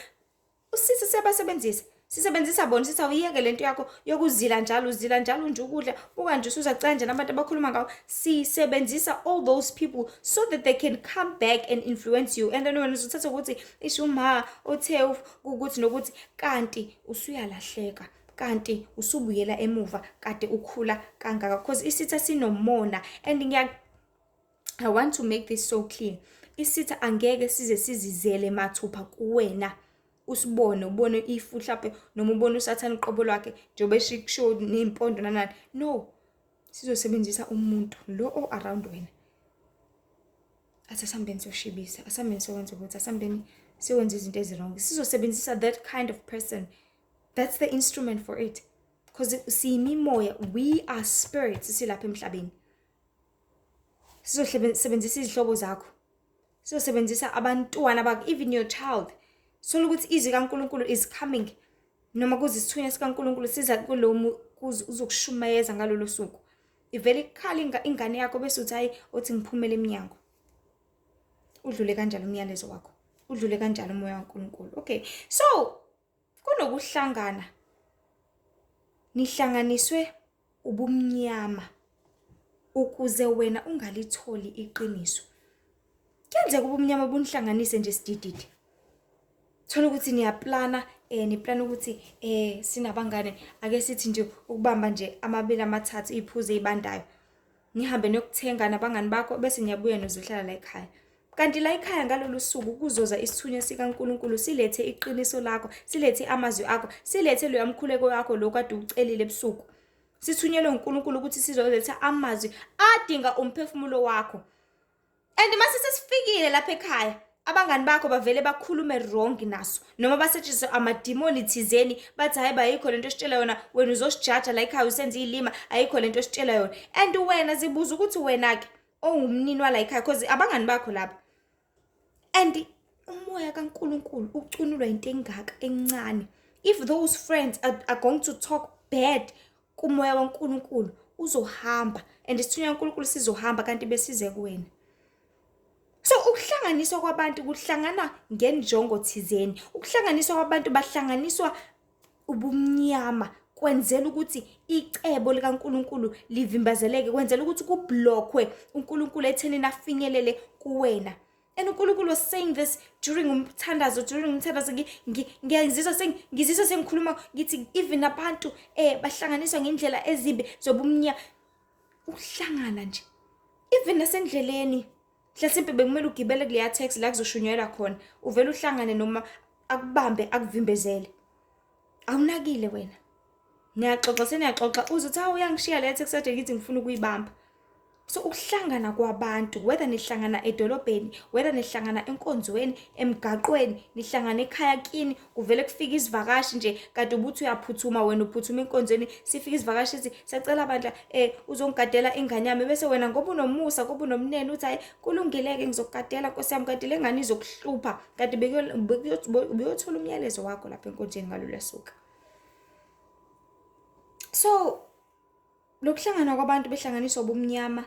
[SPEAKER 1] Usisi sebasebenzisa. Sisebenzisa bona sithi awuyeke lento yakho yokuzila njalo uzila njalo nje ukudla buka nje usuza canje nabantu abakhuluma ngawo. Sisebenzisa all those people so that they can come back and influence you. And then wena uzothatha ukuthi ishuma othe ukuthi nokuthi kanti usuyalahleka. Kanti usubuyela emuva kade ukhula kangaka because isitha sinomona and I want to make this so clear. Isitha angeke size sizizele mathupha kuwena usibone ubone ifu mhlawumbe noma ubone usathana iqobo lwakhe njobe shikshow nempondo nanani. No, sizosebenzisa umuntu lo around wena. Asasambeni soshibisa, asambeni sokwenza ukuthi asambeni siwenza izinto ezirong. Sizosebenzisa that kind of person. That's the instrument for it. Because see me moya, we are spirits silapha emhlabeni. Sizosebenzisa izihlobo zakho. Sizosebenzisa abantwana bakho, even your child. So ukuthi izwi kaNkulunkulu is coming. Noma kuze isithunywa sikaNkulunkulu siza kulo uzokushumayeza ngalolu suku. Ivele ikhala ingane yakho bese uthi hayi othi ngiphumele eminyango. Udlule kanjalo umyalezo wakho. Udlule kanjalo umoya kaNkulunkulu. Okay. So kunokuhlangana nihlanganiswe ubumnyama ukuze wena ungalitholi iqiniso. Kuyenzeka ubumnyama bunihlanganise nje sidididi. Thola ukuthi niyaplana niplana ukuthi sinabangane ake sithi nje ukubamba nje amabili amathathu iphuze ibandayo. Nihambe nokuthenga nabangani bakho bese niyabuya nozohlala la ekhaya. Kanti la ekhaya ngalolu suku kuzoza isithunywa sikaNkulunkulu silethe iqiniso lakho, silethe amazwi akho, silethe lo yamkhuleko yakho lo kade ucelile ebusuku. Sithunyelwe uNkulunkulu ukuthi sizoletha amazwi adinga umphefumulo wakho. And mase sesifikile lapha ekhaya, abangani bakho bavele bakhulume wrong naso noma basetshenziswa amademoni thizeni bathi hayi bayikho lento esitshela yona wena uzosijaja la ekhaya usenze ilima ayikho lento esitshela yona. And wena zibuza ukuthi wena ke ongumnini wala ekhaya because abangani bakho lapha. And umoya kaNkulunkulu ucunulwa into engaka encane. If those friends are going to talk bad kumoya kaNkulunkulu uzohamba and isithunywa kaNkulunkulu sizohamba kanti besize kuwena. So ukuhlanganiswa kwabantu kuhlangana ngenjongo thizeni. Ukuhlanganiswa kwabantu bahlanganiswa ubumnyama kwenzela ukuthi icebo likaNkulunkulu livimbazeleke, kwenzela ukuthi kublockwe uNkulunkulu etheni nafinyelele kuwena. And uNkulunkulu was saying this during umthandazo ngizizwa sengikhuluma ngithi even abantu bahlanganiswa ngendlela ezibe zobumnyama. Ukuhlangana nje even nasendleleni mhlasimpe bekumele ugibele kuleya taxi la kuzoshunyelwa khona uvela uhlangane noma akubambe akuvimbezele. Awunakile wena. Niyaxoxa uzothi uyangishiya le taxi ade ngithi ngifuna ukuyibamba. So ukuhlangana kwabantu, whether nihlangana edolobheni, whether nihlangana enkonzweni, emgaqweni, nihlangana ekhaya kini, kuvele kufika izivakashi nje, kade ubuthi uyaphuthuma, wena uphuthuma enkonzweni, sifika izivakashi sithi siyacela bandla uzongigadela ingane yami, bese wena ngoba unomusa, ngoba unomnene uthi hayi kulungile-ke ngizokugadela Nkosi yami, kanti le ngane izokuhlupha, kanti bekuyothola umyalezo wakho lapha enkonzweni ngalolu suku. So lokuhlangana kwabantu behlanganiswa ubumnyama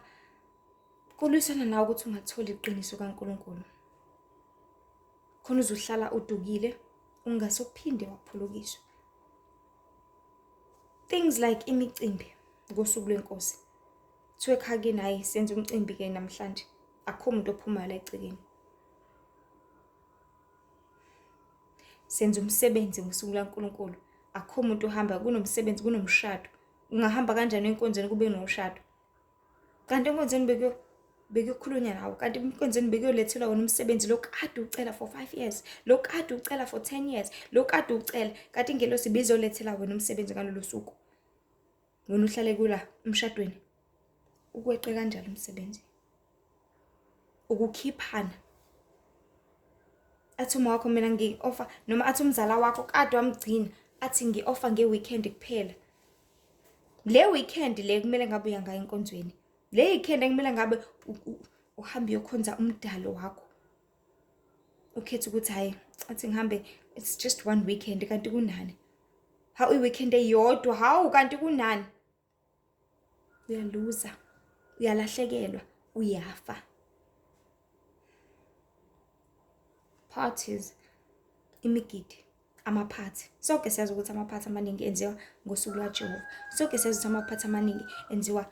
[SPEAKER 1] kulisana nawe ukuthi ungatholi iqiniso kaNkulunkulu. Khona uzuhlala udukile, ungasophinde waphulukiswa. Things like imicimbi ngosuku lwenkosi. Kuthiwe ekhaya naye senze umcimbi ke namhlanje. Akho umuntu ophuma la egcekeni. Senze umsebenzi ngosuku laNkulunkulu. Akho umuntu ohamba kunomsebenzi kunomshado. Ungahamba kanjani enkonzweni kube nomshado? Kanti enkonzweni bekukhulunywa nawe, kanti enkonzweni bekuyolethelwa wona umsebenzi lokade ucela for 5 years, lokade ucela for 10 years, lokade ucela, kanti ingelosi bizolethela wena umsebenzi ngalolu suku. Wena uhlale kula umshadweni. Ukweqe kanjalo umsebenzi. Ukukhiphana. Athi uma wakho mina ngi-offer noma athi umzala wakho kade wamgcina athi ngi-offer nge-weekend kuphela. Le weekend le kumele ngabe uya ngayo enkonzweni. Le weekend kumele ngabe uhamba uyokhonza umdalo wakho. Ukhetha ukuthi hayi athi ngihambe, it's just one weekend kanti kunani? Hawu i-weekend eyodwa, hawu kanti kunani? Uyaluza, uyalahlekelwa, uyafa. Parties, imigidi, amaphathi. Sonke siyazi ukuthi amaphathi amaningi enziwa ngosuku lwaJehova. Sonke siyazi ukuthi amaphathi amaningi enziwa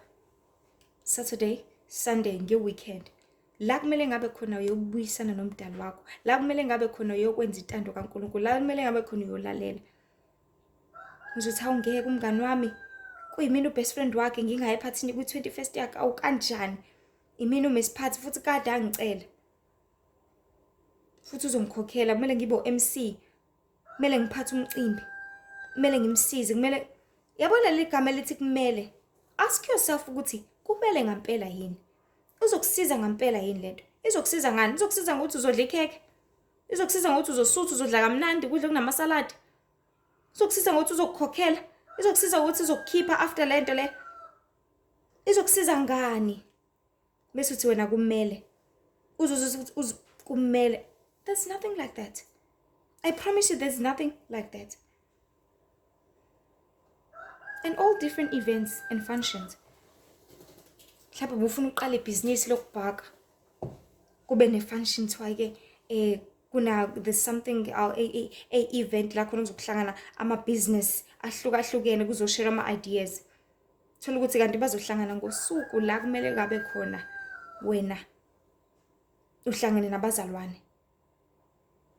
[SPEAKER 1] Saturday, Sunday nge-weekend. La kumele ngabe khona uyobuyisana nomdali wakho. La kumele ngabe khona uyokwenza intando kaNkulunkulu. La kumele ngabe khona uyolalela. Ngizothi awungeke umngani wami. Kuyimina ubest friend wakhe ngingaye ephathini kwi-21st yakhe awu kanjani? Imina umesiphathi futhi kade angicela. Futhi uzongikhokhela, kumele ngibe u-MC. Kumele ngiphathe umcimbi. Kumele ngimsize, kumele yabona le gama elithi kumele. Ask yourself ukuthi kumele ngempela yini? Uzokusiza ngempela yini lento? Izokusiza ngani? Izokusiza ngokuthi uzodla ikheke? Izokusiza ngokuthi uzosutha uzodla kamnandi kudla kunamasaladi? Izokusiza ngokuthi uzokukhokhela? Izokusiza ukuthi uzokukhipha after lento le? Izokusiza ngani? Bese uthi wena kumele. Kumele. There's nothing like that. I promise you there's nothing like that. And all different events and functions. Mhlawumbe ubufuna uqala ibhizinisi lokubhaka. Kube ne-function thiwa ke there's something a event la khona kuzokuhlangana ama-business ahlukahlukene kuzoshare ama-ideas. Thola ukuthi kanti bazohlangana ngosuku la kumele ngabe khona wena uhlangane nabazalwane.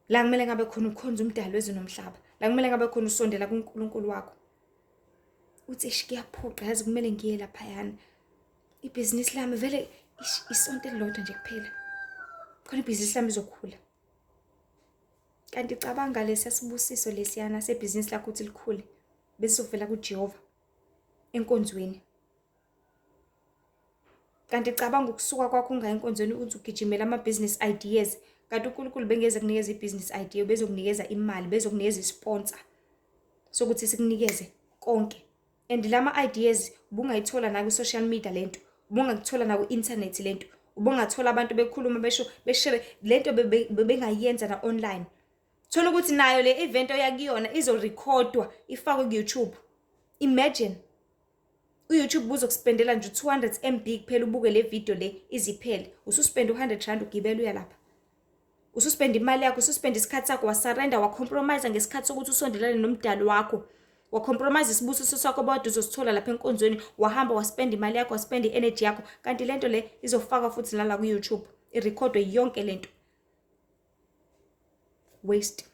[SPEAKER 1] La kumele ngabe khona ukhonza umdali wezwe nomhlaba. La kumele ngabe khona usondela kuNkulunkulu wakho. Uthi kuyaphoqa yazi kumele ngiye lapha yana. Ibhizinisi lami vele isonto elilodwa nje kuphela. Khona ibhizinisi lami izokhula. Kanti cabanga lesiyasibusiso lesiyana sebhizinisi lakho ukuthi likhule. Bese uvela kuJehova enkonzweni. Kanti cabanga ukusuka kwakho ungayi enkonzweni uthi ugijimela ama-business ideas. Kanti uNkulunkulu bengeze kunikeza i-business idea, bezokunikeza imali, bezokunikeza i-sponsor. Sokuthi sikunikeze konke. And lama ideas ubungayithola na ku-social media lento, ubungakuthola na ku-internet lento, ubungathola abantu bekhuluma besho lento bebengayenza na online. Thola ukuthi nayo le event oyakuyona izorecordwa ifakwe ku-YouTube. Imagine uYouTube buzokuspendela nje 200 MB kuphela ubuke le video le iziphele. Ususpend 100 rand ugibela uya lapha. Ususpend imali yakho, ususpend isikhathi sakho, wasurrender, wacompromise ngesikhathi sokuthi usondelane nomdali wakho. Wacompromise isibusiso sakho bodwa uzosithola lapha enkonzweni, wahamba waspend imali yakho, waspend energy yakho, kanti lento le izofaka futhi la ku-YouTube. Irecordwe yonke lento. Waste.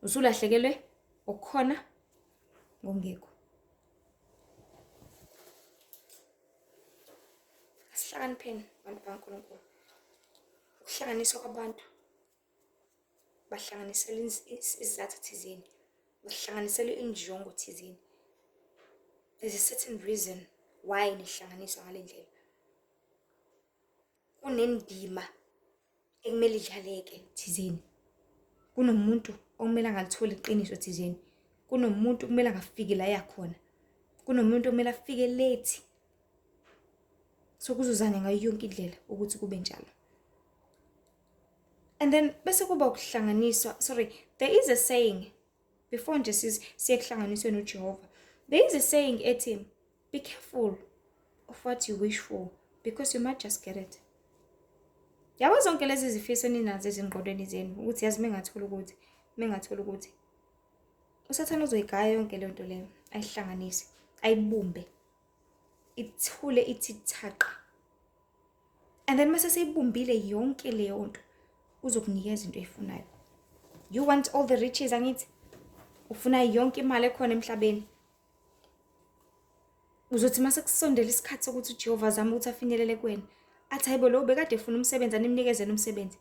[SPEAKER 1] Usulahlekelwe okukhona ngongekho. Asihlakanipheni abantu baNkulunkulu. Ukuhlanganiswa kwabantu bahlanganisela isizathu thizeni, bahlanganisela injongo thizeni. There's a certain reason why nihlanganiswa ngale ndlela. Kunendima ekumele idlaleke thizeni. Kunomuntu okumele angalitholi iqiniso thizeni. Kunomuntu okumele angafiki la yakhona. Kunomuntu okumele afike late. So kuzozana ngayo yonke indlela ukuthi kube njalo. And then bese kuba ukuhlanganiswa. There is a saying before nje siyekuhlanganiswe noJehova. There is a saying ethi, be careful of what you wish for because you might just get it. Yabo zonke lezi zifiso ninazo ezingqondweni zenu ukuthi yazi mengathola ukuthi usathana uzoyigaya yonke le nto leyo ayihlanganise ayibumbe ithule ithi thaqa. And then mase seyibumbile yonke leyo nto uzokunikeza into eyifunayo. You want all the riches angithi ufuna yonke imali ekhona emhlabeni. Uzothi mase kusondela isikhathi sokuthi uJehova zama ukuthi afinyelele kuwena. Athi hayibo lo bekade efuna umsebenzi animnikeze nomsebenzi.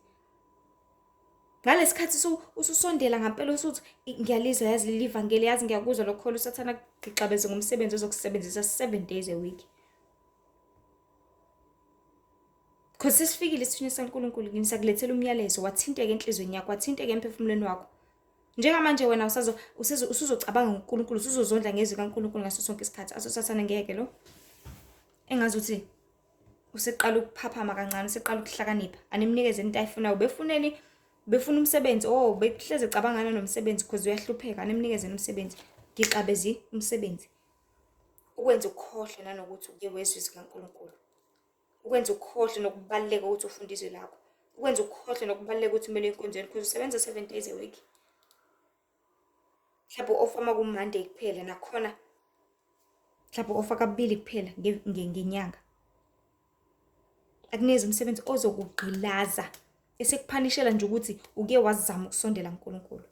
[SPEAKER 1] Ngalesikhathi ususondela ngempela usuthi ngiyalizwa yazi livangeli yazi ngiyakuzwa lokho usathana gixabeze ngomsebenzi ozokusebenzisa 7 days a week. Because sesifikile isithunywa saNkulunkulu kini sakulethela umyalezo wathinteke enhlizweni yakho wathinteke emphefumulweni wakho. Njengamanje wena usuzocabanga ngoNkulunkulu usuzozondla ngezwi kaNkulunkulu ngaso sonke isikhathi asosathana ngeke lo. Engazuthi useqala ukuphaphama kancane useqala ukuhlakanipha animnikeze into ayifunayo befuna umsebenzi behleze cabangana nomsebenzi because uyahlupheka animnikeze umsebenzi ngixabezi umsebenzi ukwenza ukhohle nanokuthi uke wezwi zikaNkulunkulu ukwenza ukhohle nokubaleka ukuthi ufundiswe lakho ukwenza ukhohle nokubaleka ukuthi kumele inkonzweni because usebenza 7 days a week. Mhlawumbe ofama ku Monday kuphela nakhona mhlawumbe ofa kabili kuphela ngenyanga. Akuneze umsebenzi ozokugqilaza esekuphanishela nje ukuthi uke wazama ukusondela kuNkulunkulu.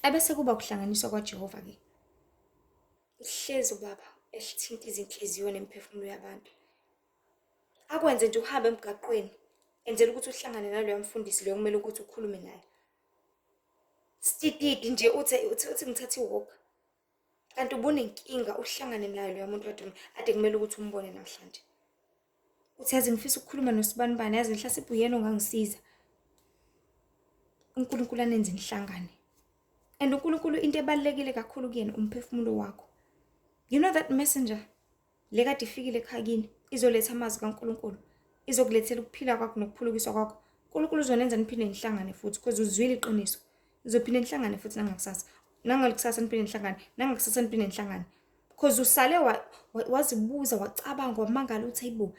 [SPEAKER 1] Abese kuba ukuhlanganiswa kwaJehova ke. Ihlezi ubaba esithinta izinhliziyo nemphefumulo yabantu. Akwenze nje uhambe emgaqweni enzela ukuthi uhlangane naloya mfundisi lo kumele ukuthi ukhulume naye. Stididi nje uthi ngithatha iwalk. Kanti ubunenkinga uhlangane nayo lo muntu kodwa ade kumele ukuthi umbone namhlanje. Uthi yazi ngifisa ukukhuluma noSibanibani yazi mhlawumbe uyena ongangisiza. uNkulunkulu anenze nihlangane. And uNkulunkulu into ebalekile kakhulu kuyena umphefumulo wakho. You know that messenger lekade ifikile ekhaya kini izoletha amazwi kaNkulunkulu izokulethela ukuphila kwakho nokuphulukiswa kwakho. uNkulunkulu uzonenza niphinde nihlangane futhi because uzwile iqiniso. Uzophinde nihlangane futhi nangakusasa. Nangakusasa niphinde nihlangane, nangakusasa niphinde nihlangane. Because usale wazibuza wacabanga wamangala uthi hayibo.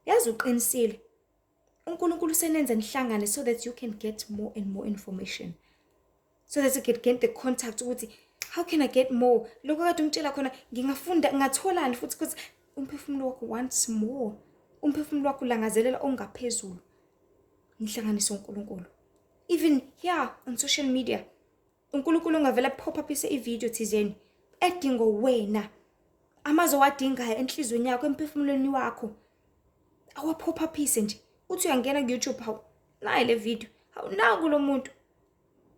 [SPEAKER 1] Yazi uqinisile. uNkulunkulu usenenza nihlangane so that you can get more and more information. So that you can get the contact ukuthi how can I get more? Lokho kade ungitshela khona ngingafunda ngatholani futhi because umphefumulo wakho wants more. Umphefumulo wakho langazelela ongaphezulu. Nihlanganise uNkulunkulu. Even here on social media. uNkulunkulu ungavela pop up ivideo thizeni edingo wena. Amazo wadingayo enhlizweni yakho emphefumulweni wakho. Awa pop up nje. Uthi uyangena ku YouTube hawu nayi le video. Hawu naku lo muntu.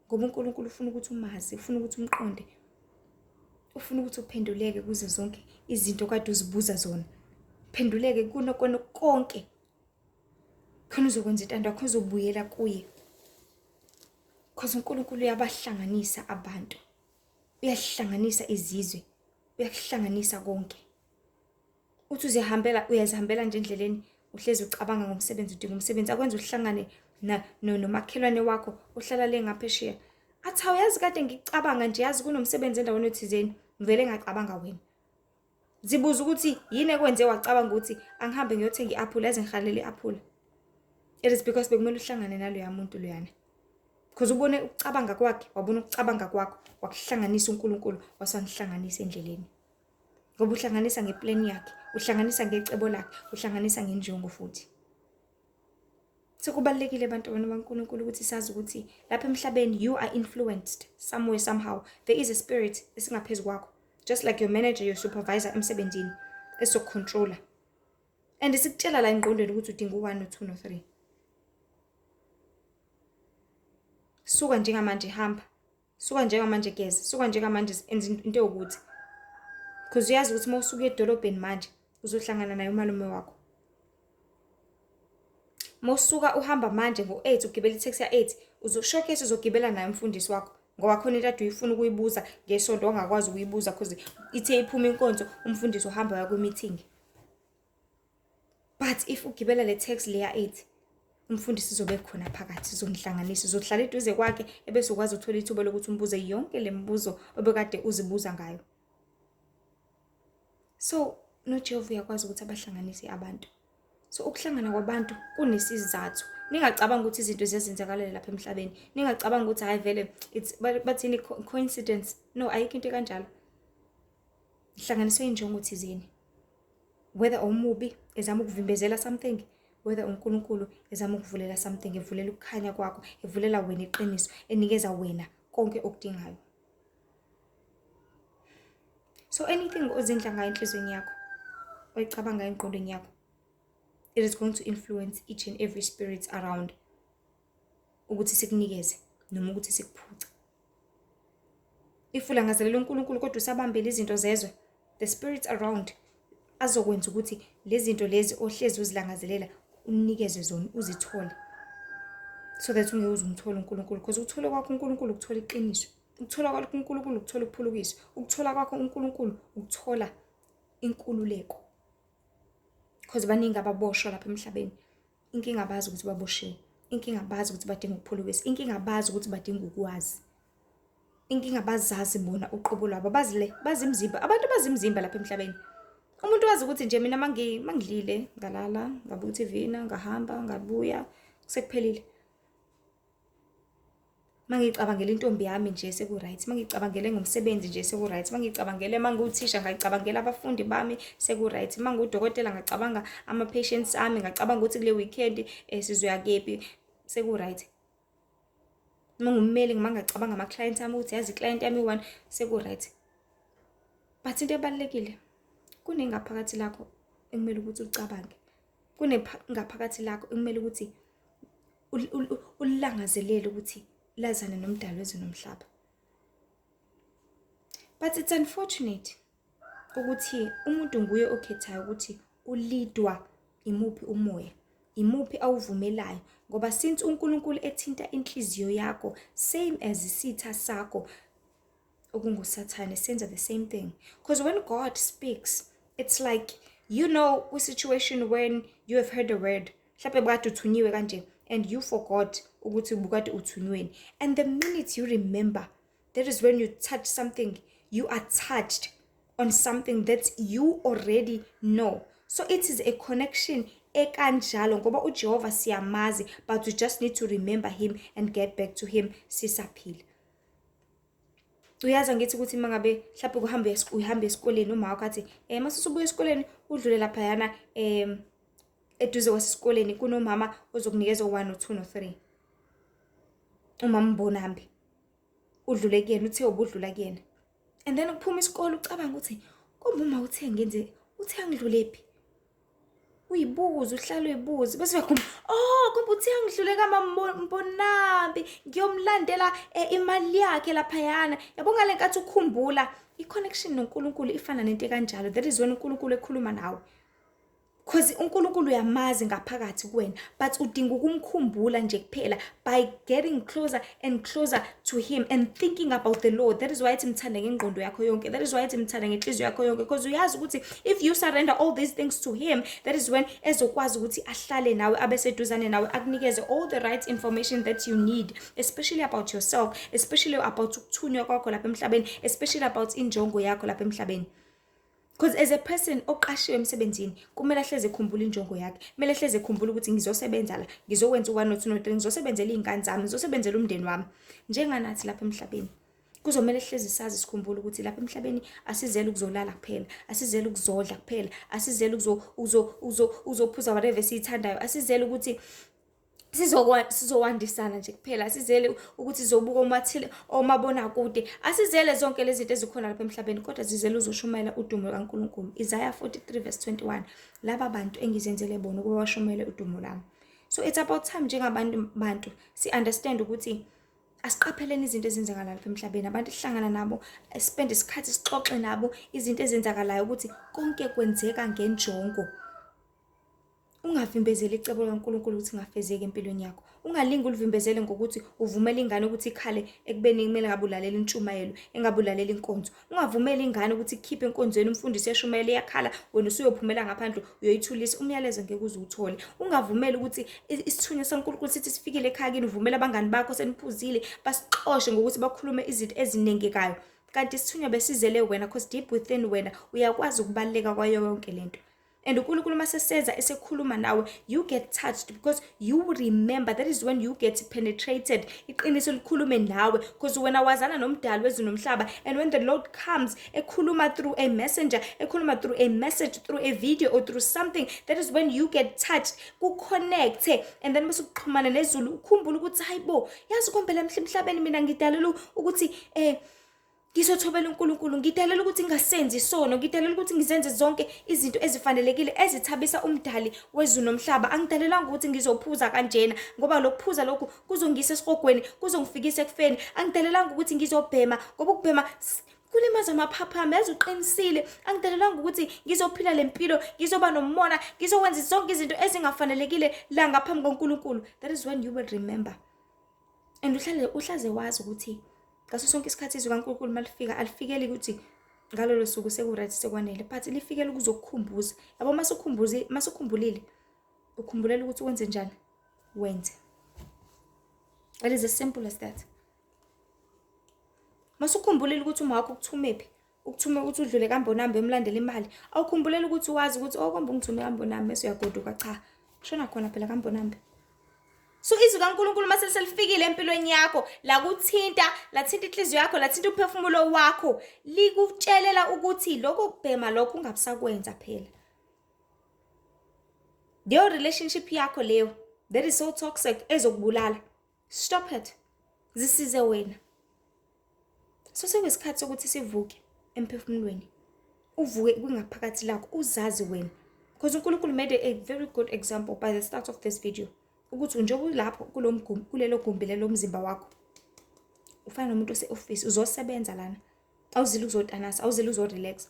[SPEAKER 1] Ngoba uNkulunkulu ufuna ukuthi umazi, ufuna ukuthi umqonde. Ufuna ukuthi uphenduleke kuze zonke izinto kade uzibuza zona. Phenduleke konke. Khona uzokwenza intando yakho uzobuyela kuye. Because uNkulunkulu uyabahlanganisa abantu. Uyahlanganisa izizwe. Uyahlanganisa konke. Uthi uyazihambela nje endleleni uhlezi ucabanga ngomsebenzi udinga umsebenzi akwenza uhlangane nomakhelwane wakho ohlala le ngaphesheya. Athi awuyazi kade ngicabanga nje yazi kunomsebenzi endaweni ethizeni ngivele ngacabanga wena. Zibuza ukuthi yini ekwenze wacabanga ukuthi angihambe ngiyothenga iapple yazi ngihalele iapple. It is because bekumele uhlangane nalo yamuntu loyana. Because ubone ukucabanga kwakhe, wabona ukucabanga kwakho, wakuhlanganisa uNkulunkulu, wasanihlanganisa endleleni. Ngoba uhlanganisa ngeplan yakhe, uhlanganisa ngecebo lakhe, uhlanganisa ngenjongo futhi. Sekubalekile abantu baNkulunkulu ukuthi sazi ukuthi lapha emhlabeni you are influenced somewhere somehow. There is a spirit esingaphezulu kwakho. Just like your manager, your supervisor emsebenzini esokucontroller. And isikutshela la engqondweni ukuthi udinga u1 no2 no3. Suka njengamanje hamba. Suka njengamanje geza. Suka njengamanje enza into yokuthi. Because uyazi ukuthi uma usuka edolobheni manje uzohlangana naye umalume wakho. Mosuka uhamba manje ngo-8 ugibela itaxi ya-8 showcase uzogibela naye umfundisi wakho ngoba khona into ade uyifuna ukuyibuza ngesonto ongakwazi ukuyibuza because ithe iphuma inkonzo umfundisi uhamba uya kwi-meeting. But if ugibela le taxi le ya-8 umfundisi uzobe khona phakathi izonihlanganisa uzohlala eduze kwakhe ebese ukwazi uthola ithuba lokuthi umbuze yonke le mibuzo obekade uzibuza ngayo. So noJehova uyakwazi ukuthi abahlanganise abantu. So ukuhlangana kwabantu kunesizathu. Ningacabanga ukuthi izinto ziyazenzakalela lapha emhlabeni. Ningacabanga ukuthi hayi vele bathini coincidence. No, ayikho into kanjalo. Ihlanganiswe injongo thizeni. Whether umubi ezama ukuvimbezela something, whether uNkulunkulu ezama ukuvulela something, evulela ukukhanya kwakho, evulela wena iqiniso, enikeza wena konke okudingayo. So anything ozindla ngayo enhlizweni yakho, oyicabanga engqondweni yakho, it is going to influence each and every spirit around. Ukuthi sikunikeze noma ukuthi sikuphuce. If ulangazelela uNkulunkulu kodwa usabambela izinto zezwe, the spirits around azokwenza ukuthi lezi zinto lezi ohlezi uzilangazelela unikeze zona uzithole. So that ungeke uzumthola uNkulunkulu because ukuthola kwakho uNkulunkulu ukuthola iqiniso. Ukuthola kwakho uNkulunkulu ukuthola ukuphulukiswa. Ukuthola kwakho uNkulunkulu ukuthola inkululeko. Because baningi ababoshwa lapha emhlabeni. Inkinga abazi ukuthi baboshiwe. Inkinga abazi ukuthi badinga ukuphulukiswa. Inkinga abazi ukuthi badinga ukwazi. Inkinga abazazi bona uqobo lwabo bazi imzimba. Abantu bazi imzimba lapha emhlabeni. Umuntu wazi ukuthi nje mina mangidlile ngalala ngabuka TV ngahamba ngabuya sekuphelile. Mangicabangela intombi yami nje seku-right, mangicabangele ngomsebenzi nje seku-right, mangicabangele manguthisha ngicabangela abafundi bami seku-right, mangudokotela ngicabanga ama-patients ami ngicabanga ukuthi kule weekend sizoya kephi seku-right. Mangummeli ngicabanga ama-client ami ukuthi yazi i-client yami one seku-right. But into ebalekile kunengaphakathi lakho ekumele ukuthi ucabange. Kunengaphakathi lakho ekumele ukuthi ulangazelele ukuthi lazana nomdali wezwe nomhlaba. But it's unfortunate ukuthi umuntu nguye okhethayo ukuthi ulidwa imuphi umoya, imuphi awuvumelayo ngoba since uNkulunkulu ethinta inhliziyo yakho same as isitha sakho okungusathane senza the same thing. Because when God speaks, it's like, you know, a situation when you have heard a word, mhlawumbe bukade uthunyiwe kanje and you forgot ukuthi bukade uthunyiweni. And the minute you remember, that is when you touch something, you are touched on something that you already know. So it is a connection ekanjalo ngoba uJehova siyamazi, but we just need to remember him and get back to him sisaphila. Uyazi ngithi ukuthi mangabe mhlawumbe uhamba esikoleni uma wakho athi masusubuya esikoleni udlule lapha yana eduze kwasesikoleni kunomama ozokunikeza 1 or 2 or 3. Umama Mbonambi udlule kuyena uthe ubudlula kuyena. And then ukuphuma isikole ucabanga ukuthi kumbe uma uthe ngenze uthe angidlulephi. Uyibuza uhlala uyibuza bese uyakhuluma kumbe uthe angidlule kaMambonambi ngiyomlandela imali yakhe lapha yana. Yabo ngale nkathi ukukhumbula i-connection noNkulunkulu ifana nento kanjalo. That is when uNkulunkulu ekhuluma nawe. Because uNkulunkulu uyamazi ngaphakathi kuwena, but udinga ukumkhumbula nje kuphela by getting closer and closer to him and thinking about the Lord. That is why mthanda ngengqondo yakho yonke. That is why mthanda ngenhliziyo yakho yonke, because uyazi ukuthi if you surrender all these things to him, that is when ezokwazi ukuthi ahlale nawe abeseduzane nawe akunikeze all the right information that you need, especially about yourself, especially about ukuthunywa kwakho lapha emhlabeni, especially about injongo yakho lapha emhlabeni. Because as a person oqashiwe emsebenzini kumele ahleze ekhumbula injongo yakhe. Kumele ahleze ekhumbula ukuthi ngizosebenza la, ngizokwenza 1 or 2 or 3, ngizosebenzela izingane zami, ngizosebenzela umndeni wami. Njenganathi lapha emhlabeni. Kuzomela hleze sazi sikhumbula ukuthi lapha emhlabeni asizele ukuzolala kuphela, asizele ukuzodla kuphela, asizele uzophuza whatever siyithandayo, asizele ukuthi sizowandisana nje kuphela, asizele ukuthi sizobuka omabona kude, asizele zonke lezi zinto ezikhona lapha emhlabeni, kodwa sizele uzoshumayela udumo kaNkulunkulu. Isaiah 43 verse 21. Laba bantu engizenzele bona ukuba bashumayele udumo lami. So it's about time njengabantu si understand ukuthi Asiqapheleni izinto ezenzakalayo lapha emhlabeni, abantu esihlangana nabo, spend isikhathi sixoxe nabo izinto ezenzakalayo ukuthi konke kwenzeka ngenjongo. Ungavimbezeli icebo likaNkulunkulu ukuthi ingafezeki empilweni yakho. Ungalingi ulivimbezele ngokuthi uvumele ingane ukuthi ikhale ekubeni kumele ngabe ulalela intshumayelo, engabe ulalela inkonzo. Ungavumeli ingane ukuthi ikhiphe enkonzweni umfundisi eshumayela iyakhala, wena usuyophumela ngaphandle uyoyithulisa, umyalezo ngeke uze uthole. Ungavumeli ukuthi isithunywa saNkulunkulu sithi sifikile ekhaya kini uvumele abangani bakho seniphuzile basixoshe ngokuthi bakhulume izinto ezinengekayo. Kanti isithunywa besizele wena because deep within wena uyakwazi ukubaluleka kwayo yonke lento. And uNkulunkulu maseseza esekhuluma nawe, you get touched because you remember. That is when you get penetrated. Iqiniso likhulume nawe because wena wazana nomdali wezulu nomhlaba, and when the Lord comes ekhuluma through a messenger, ekhuluma through a message, through a video or through something, that is when you get touched. Ku-connect, and then bese uxhumana nezulu ukhumbula ukuthi hayibo, yazi konke la emhlabeni mina ngidalelwe ukuthi ngizothobela uNkulunkulu, ngidalela ukuthi ngingasenzi isono, ngidalela ukuthi ngizenze zonke izinto ezifanelekile ezithabisa umdali wezulu nomhlaba. Angidalelanga ukuthi ngizophuza kanjena ngoba lokuphuza lokhu kuzongisa esihogweni, kuzongifikisa ekufeni. Angidalelanga ukuthi ngizobhema ngoba ukubhema kulimaza amaphaphu ami, yazi uqinisile. Angidalelanga ukuthi ngizophila lempilo, ngizoba nomona, ngizokwenza zonke izinto ezingafanelekile la ngaphambi kaNkulunkulu. That is when you will remember. And uhlaze wazi ukuthi ngaso sonke isikhathi izwi kaNkulunkulu malifika alifikeli ukuthi ngalolo suku sekuright sekwanele, but lifikele ukuzokukhumbuza. Yabo masukhumbulile ukhumbulela ukuthi wenze njani, wenze. It is as simple as that. Masukhumbulile ukuthi uma wakho ukuthumephi, ukuthume ukuthi udlule kaMbonambe emlandela imali, awukhumbulele ukuthi wazi ukuthi okombe ngithume kaMbonambe bese uyagoduka, cha, shona khona phela kaMbonambe. So izwi kaNkulunkulu mase selifikile empilweni yakho, la kuthinta inhliziyo yakho, lathinta umphefumulo wakho, likutshelela ukuthi lokho kubhema lokho ungabusakwenza phela. Leyo relationship yakho leyo that is so toxic ezokubulala, stop it. Zisize wena. So sekuyisikhathi sokuthi sivuke emphefumulweni, uvuke kungaphakathi lakho, uzazi wena, because uNkulunkulu made a very good example by the start of this video ukuthi njengoba ulapho kulelo gumbi lelo mzimba wakho, ufana nomuntu ose-office, uzosebenza lana, awuzile uzotanasa, awuzile uzorelax.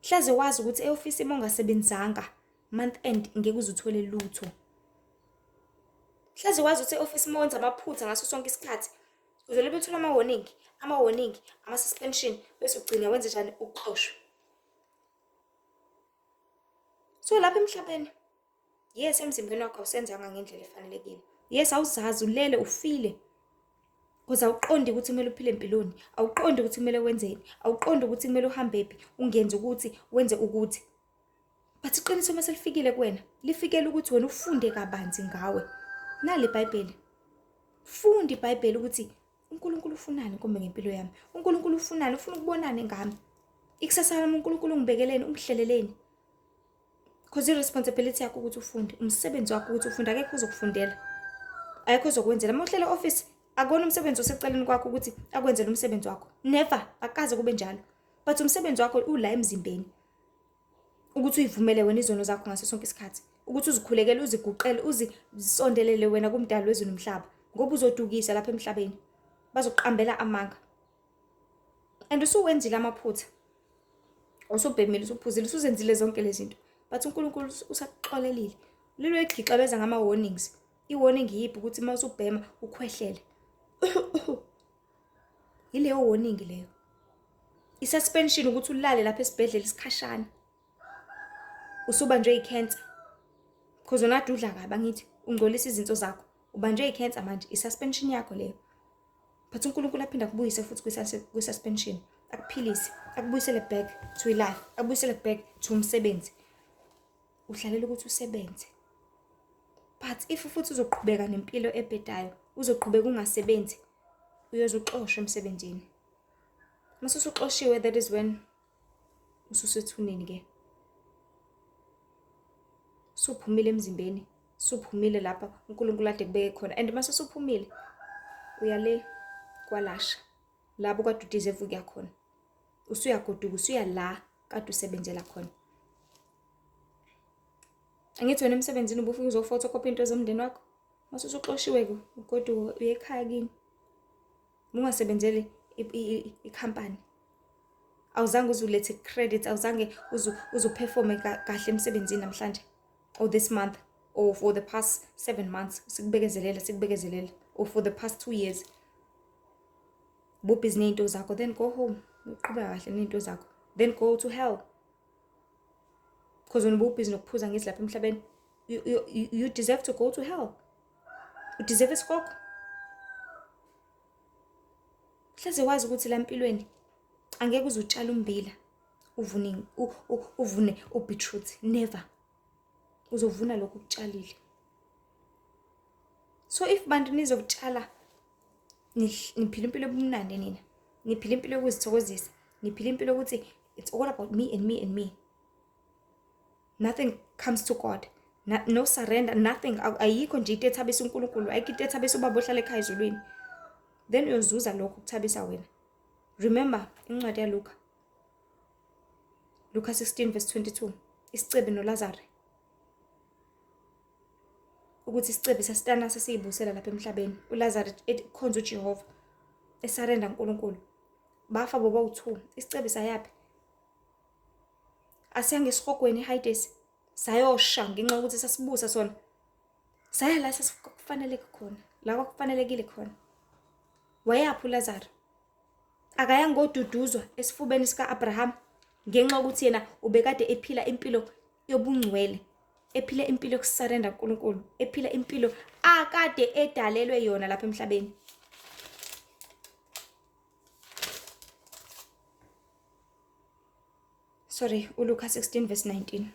[SPEAKER 1] Hlaze wazi ukuthi e-office uma ungasebenzanga month end ngeke uzuthole lutho. Hlaze wazi ukuthi e-office uma wenza amaphutha ngaso sonke isikhathi uzole bethola ama-warning, ama-suspension, bese ugcina wenze njani, uxoshwe. So lapha emhlabeni, yes, emzimbeni wakho awusenzanga ngendlela efanelekile. Yes, awuzazi, ulele ufile. Because awuqondi ukuthi kumele uphile empilweni, awuqondi ukuthi kumele wenzeni, awuqondi ukuthi kumele uhambephi, ungenze ukuthi, wenze ukuthi. But iqiniso mase lifikile kuwena, lifikele ukuthi wena ufunde kabanzi ngawe. Nali iBhayibheli. Funda iBhayibheli ukuthi uNkulunkulu ufunani kumbe ngempilo yami. uNkulunkulu ufunani, ufuna ukubonana ngami. Ikusasa lami uNkulunkulu ungibekeleni, ungihleleleni. Because i-responsibility yakho ukuthi ufunde, umsebenzi wakho ukuthi ufunde, akekho uzokufundela, akekho uzokwenzela. Uma uhlele office, akona umsebenzi oseceleni kwakho ukuthi akwenze lo msebenzi wakho, never, akaze kube njalo. But umsebenzi wakho ula emzimbeni ukuthi uyivumele wena izono zakho ngaso sonke isikhathi, ukuthi uzikhulekele, uziguqele, uzisondelele wena kumdali wezulu nomhlaba, ngoba uzodukisa lapha emhlabeni, bazoqambela amanga. And usuwenzile amaphutha, usubhemile, usuphuzile, usuzenzile zonke lezi zinto, but uNkulunkulu usakuxolelile. Lelo egixa beza ngama-warnings. I-warning yiphi? Ukuthi uma usubhema ukhwehlele. Ileyo warning leyo. I-suspension ukuthi ulale lapha esibhedlela isikhashana, usubanjwe i-cancer because unade udla kabi, angithi ungcolisa izinto zakho, ubanjwe i-cancer manje, i-suspension yakho leyo. But uNkulunkulu aphinda kubuyise futhi kwi-suspension, akuphilise, akubuyisele back to life, akubuyisele back to umsebenzi. Uhlalela ukuthi usebenze. But if futhi uzoqhubeka nempilo ebhedayo, uzoqhubeka ungasebenzi, uyozuxoshwa emsebenzini. Mase usuxoshiwe, that is when ususethuneni ke. Suphumile emzimbeni, suphumile lapha uNkulunkulu ade kubeke khona. And mase usuphumile, uyale kwalasha labo kade udeserve ukuya khona. Usuyagoduka, usuyala kade usebenzela khona. Angithi wena emsebenzini ubufika uzofotocopy into zomndeni wakho, mase usuxoshiwe ke ugoduka uye ekhaya kini. ungasebenzeli ikhampani. Awuzange uzulethe credit, awuzange uzuperforme kahle emsebenzini namhlanje, or this month, or for the past 7 months. Sikubekezelela, or for the past 2 years. Bubhizi ney'nto zakho, then go home. Uqhubeka kahle ney'nto zakho. Then go to hell. Because when ubhizi nokuphuza ngithi lapha emhlabeni, you deserve to go to hell. You deserve isikoko. Hleze wazi ukuthi la empilweni angeke uzutshala ummbila uvune ubeetroot, never. Uzovuna lokhu ukutshalile. So if bantu nizokutshala, niphila impilo ebumnandi nina, niphila impilo yokuzithokozisa, niphila impilo yokuthi it's all about me and me and me. Nothing comes to God. No surrender, nothing. Ayikho nje into ethabisa uNkulunkulu, ayikho into ethabisa ubaba ohlala ekhaya ezulwini. Then uyozuza lokho ukuthabisa wena. Remember incwadi yaLuka, Luka 16:22, isicebi noLazarus. Ukuthi isicebi sasitana sasiyibusela lapha emhlabeni. uLazarus ekhonza uJehova, esarenda uNkulunkulu. Bafa boba-2, isicebi sayaphi? Asiyange esihogweni eHades, sayosha ngenxa yokuthi sasibusa sona. Saya la sasikufaneleke khona, la kwakufanelekile khona. Wayaphi uLazarus? Akayanga goduduzwa esifubeni sika-Abraham ngenxa yokuthi yena ubekade ephila impilo yobungcwele, ephila impilo yokusarenda uNkulunkulu, ephila impilo akade edalelwe yona lapha emhlabeni. Sorry, uLuka 16:19.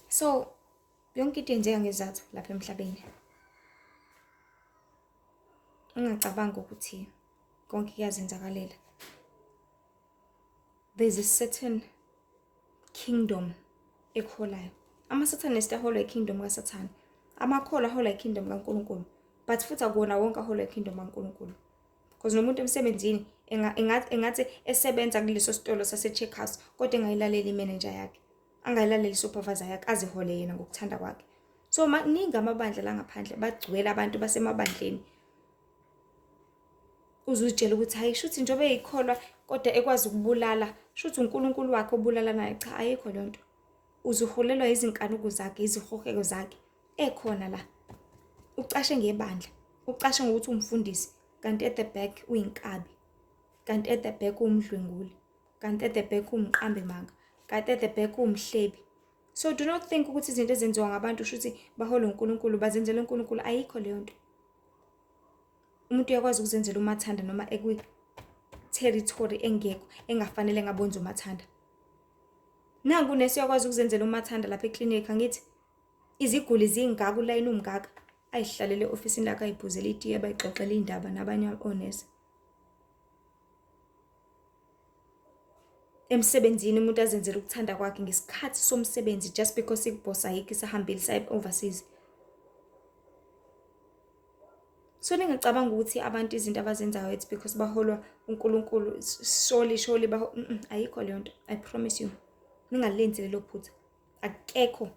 [SPEAKER 1] So yonke into yenzeka ngezathu lapha emhlabeni. Ungacabanga ukuthi konke kuyazenzakalela. There's a certain kingdom ekholayo. Ama-Satanists aholwa ikingdom kaSathane. Amakholwa aholwa ikingdom kaNkulunkulu. But futhi akuwona wonke aholwa ikingdom kaNkulunkulu. Because nomuntu emsebenzini engathi esebenza kuleso sitolo sase-Checkhouse kodwa engayilaleli imanager yakhe, angayilaleli supervisor yakhe, azihole yena ngokuthanda kwakhe. So maningi amabandla la ngaphandle, bagcwele abantu basemabandleni. Uzutshela ukuthi hayi shuthi njobe eyikholwa kodwa ekwazi ukubulala, shuthi uNkulunkulu wakhe obulala naye. Cha, ayikho le nto. Uzuholelwa izinkanuko zakhe, izihoheko zakhe ekhona la. Ucashe ngebandla, ucashe ngokuthi umfundisi, kanti at the back uyinkabi, kanti at the back umdlwenguli, kanti at the back umqambe manga, kanti at the back umhlebi. So do not think ukuthi izinto ezenziwa ngabantu shuthi baholwa uNkulunkulu, bazenzela uNkulunkulu. Ayikho le nto. Umuntu uyakwazi ukuzenzela umathanda noma ekwi-territory engekho, engafanele ngabonza umathanda. Nangu nesi uyakwazi ukuzenzela umathanda lapha eklinikhi, angithi iziguli zingaka, ulayini umngaka, ayihlalele ofisini lakhe ayiphuzele itiye, bayixoxele indaba nabanye onesi. Emsebenzini umuntu azenzela ukuthanda kwakhe ngesikhathi somsebenzi, just because iboss ayikho isahambile saye overseas. So ningacabanga ukuthi abantu izinto abazenzayo it's because baholwa uNkulunkulu. Surely ayikho le nto. I promise you. Ningalenzi lelo phutha. Akekho.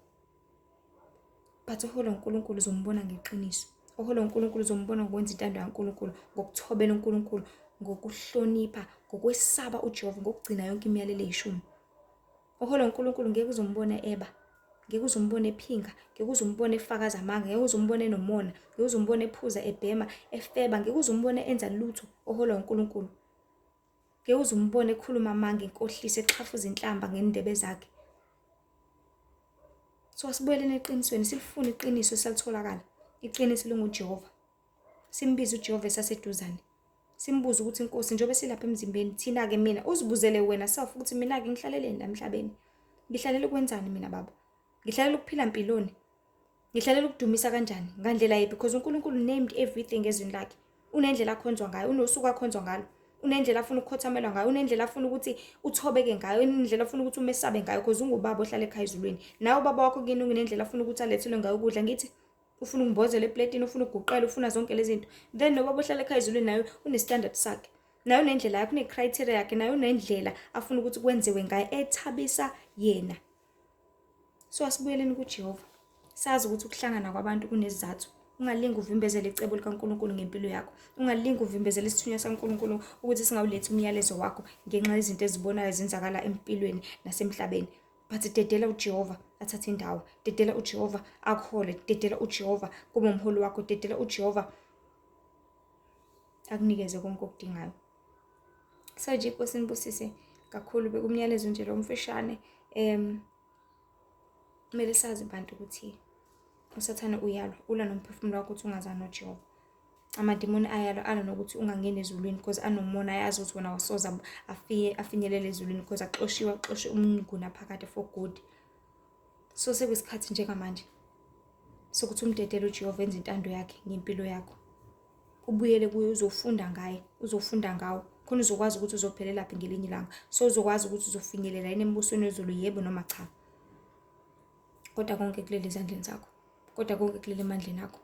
[SPEAKER 1] But uholwa uNkulunkulu uzombona ngeqiniso. Uholwa uNkulunkulu uzombona ngokwenza intando kaNkulunkulu, ngokuthobela uNkulunkulu, ngokuhlonipha, ngokwesaba uJehova, ngokugcina yonke imiyalelo eyishumi. Uholwa uNkulunkulu ngeke uzombona eba, ngeke uzombona ephinga, ngeke uzombona efakaza amanga, ngeke uzombona enomona, ngeke uzombona ephuza, ebhema, efeba, ngeke uzombona enza lutho. Uholwa uNkulunkulu ngeke uzombona ekhuluma amanga, enkohlisa, exhafuza inhlamba ngendebe zakhe. So asibuyeleni eqinisweni, silifuna iqiniso esalitholakala. Iqiniso linguJehova. Simbize uJehova esaseduzane. Simbuze ukuthi Nkosi, njobe silapha emzimbeni, thina ke mina uzibuzele wena self ukuthi mina ke ngihlaleleni la emhlabeni. Ngihlalela ukwenzani mina baba? Ngihlalela ukuphila impiloni. Ngihlalela ukudumisa kanjani? Ngandlela yiphi? Because uNkulunkulu named everything ezweni lakhe. Unendlela akhonzwa ngayo, unosuku akhonzwa ngalo. Unendlela afuna ukukhothamelwa ngayo, unendlela afuna ukuthi uthobeke ngayo, unendlela afuna ukuthi umesabe ngayo because ungubaba ohlala ekhaya ezulwini. Nawe ubaba wakho kini unendlela afuna ukuthi alethelwe ngayo ukudla. Ngithi ufuna ungimbozela eplatini, ufuna ukuguqela, ufuna zonke lezi zinto. Then nobaba ohlala ekhaya ezulwini nayo une-standard sakhe. Nayo unendlela yakhe, une-criteria yakhe, nayo unendlela afuna ukuthi kwenziwe ngayo ethabisa yena. So asibuyeleni kuJehova. Sazi ukuthi ukuhlangana kwabantu kunesizathu. ungalingi uvimbezele icebo likaNkulunkulu ngempilo yakho. Ungalingi uvimbezele isithunywa sikaNkulunkulu ukuthi singawulethi umyalezo wakho ngenxa yezinto ezibonayo zenzakala empilweni nasemhlabeni. But dedela uJehova athathe indawo. Dedela uJehova akuhole. Dedela uJehova kube umholi wakho. Dedela uJehova akunikeze konke okudingayo. So nje Nkosi inibusise kakhulu bekumyalezo nje lo mfishane. Kumele sazi bantu ukuthi usathane uyalwa, ulwa nomphefumulo wakho ukuthi ungazani noJehova. Amadimoni ayalwa alwa nokuthi ungangeni ezulwini because anomona ayazi ukuthi wena wasoza afinyelele ezulwini because axoshe umnguna phakade for good. So sekuyisikhathi njengamanje sokuthi umdedele uJehova enze intando yakhe ngempilo yakho. Ubuyele kuye uzofunda ngawo. Khona uzokwazi ukuthi uzophelela lapha ngelinye ilanga. So uzokwazi ukuthi uzofinyelela yini embusweni wezulu yebo noma cha. Kodwa konke kulele ezandleni zakho. Kodwa konke kulele emandleni akho.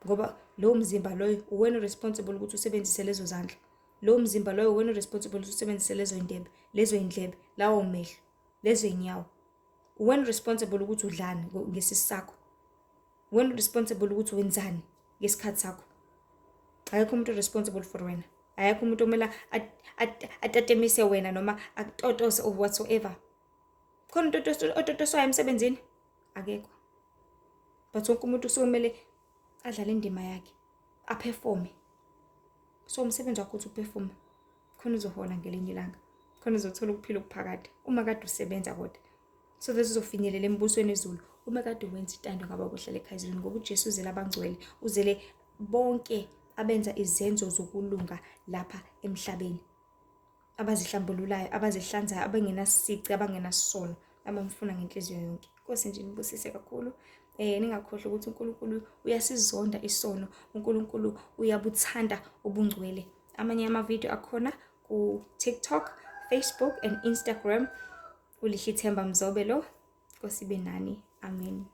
[SPEAKER 1] Ngoba lo mzimba loyo uwena responsible ukuthi usebenzise lezo zandla. Lo mzimba loyo uwena responsible ukuthi usebenzise lezo indlebe, lawo mehlo, lezo inyawo. Uwena responsible ukuthi udlane ngesisi sakho. Uwena responsible ukuthi wenzani ngesikhathi sakho. Ayikho umuntu responsible for wena. Ayikho umuntu omela atatemise wena noma akutotose or whatsoever. Khona ototoswayo emsebenzini? Akekho. But wonke umuntu usomele adlale indima yakhe, aperforme. So umsebenzi wakho uthi uperforme. Khona uzohola ngelinye ilanga. Khona uzothola ukuphila okuphakade. Uma kade usebenza kodwa. So bese uzofinyelela embusweni ezulu. Uma kade wenza intando ngaba kuhlala ekhayizweni ngoba uJesu uzele abangcwele, uzele bonke abenza izenzo zokulunga lapha emhlabeni. Abazihlambululayo, abazihlanzayo, abangenasici, abangenasono, abamfuna ngenhliziyo yonke. Nkosi nje nibusise kakhulu. Ningakhohlwa ukuthi uNkulunkulu uyasizonda isono. uNkulunkulu uyabuthanda ubungcwele. Amanye ama-video akhona ku TikTok, Facebook and Instagram. Ulihle Ithemba Mzobelo. Nkosi ibe nani. Amen.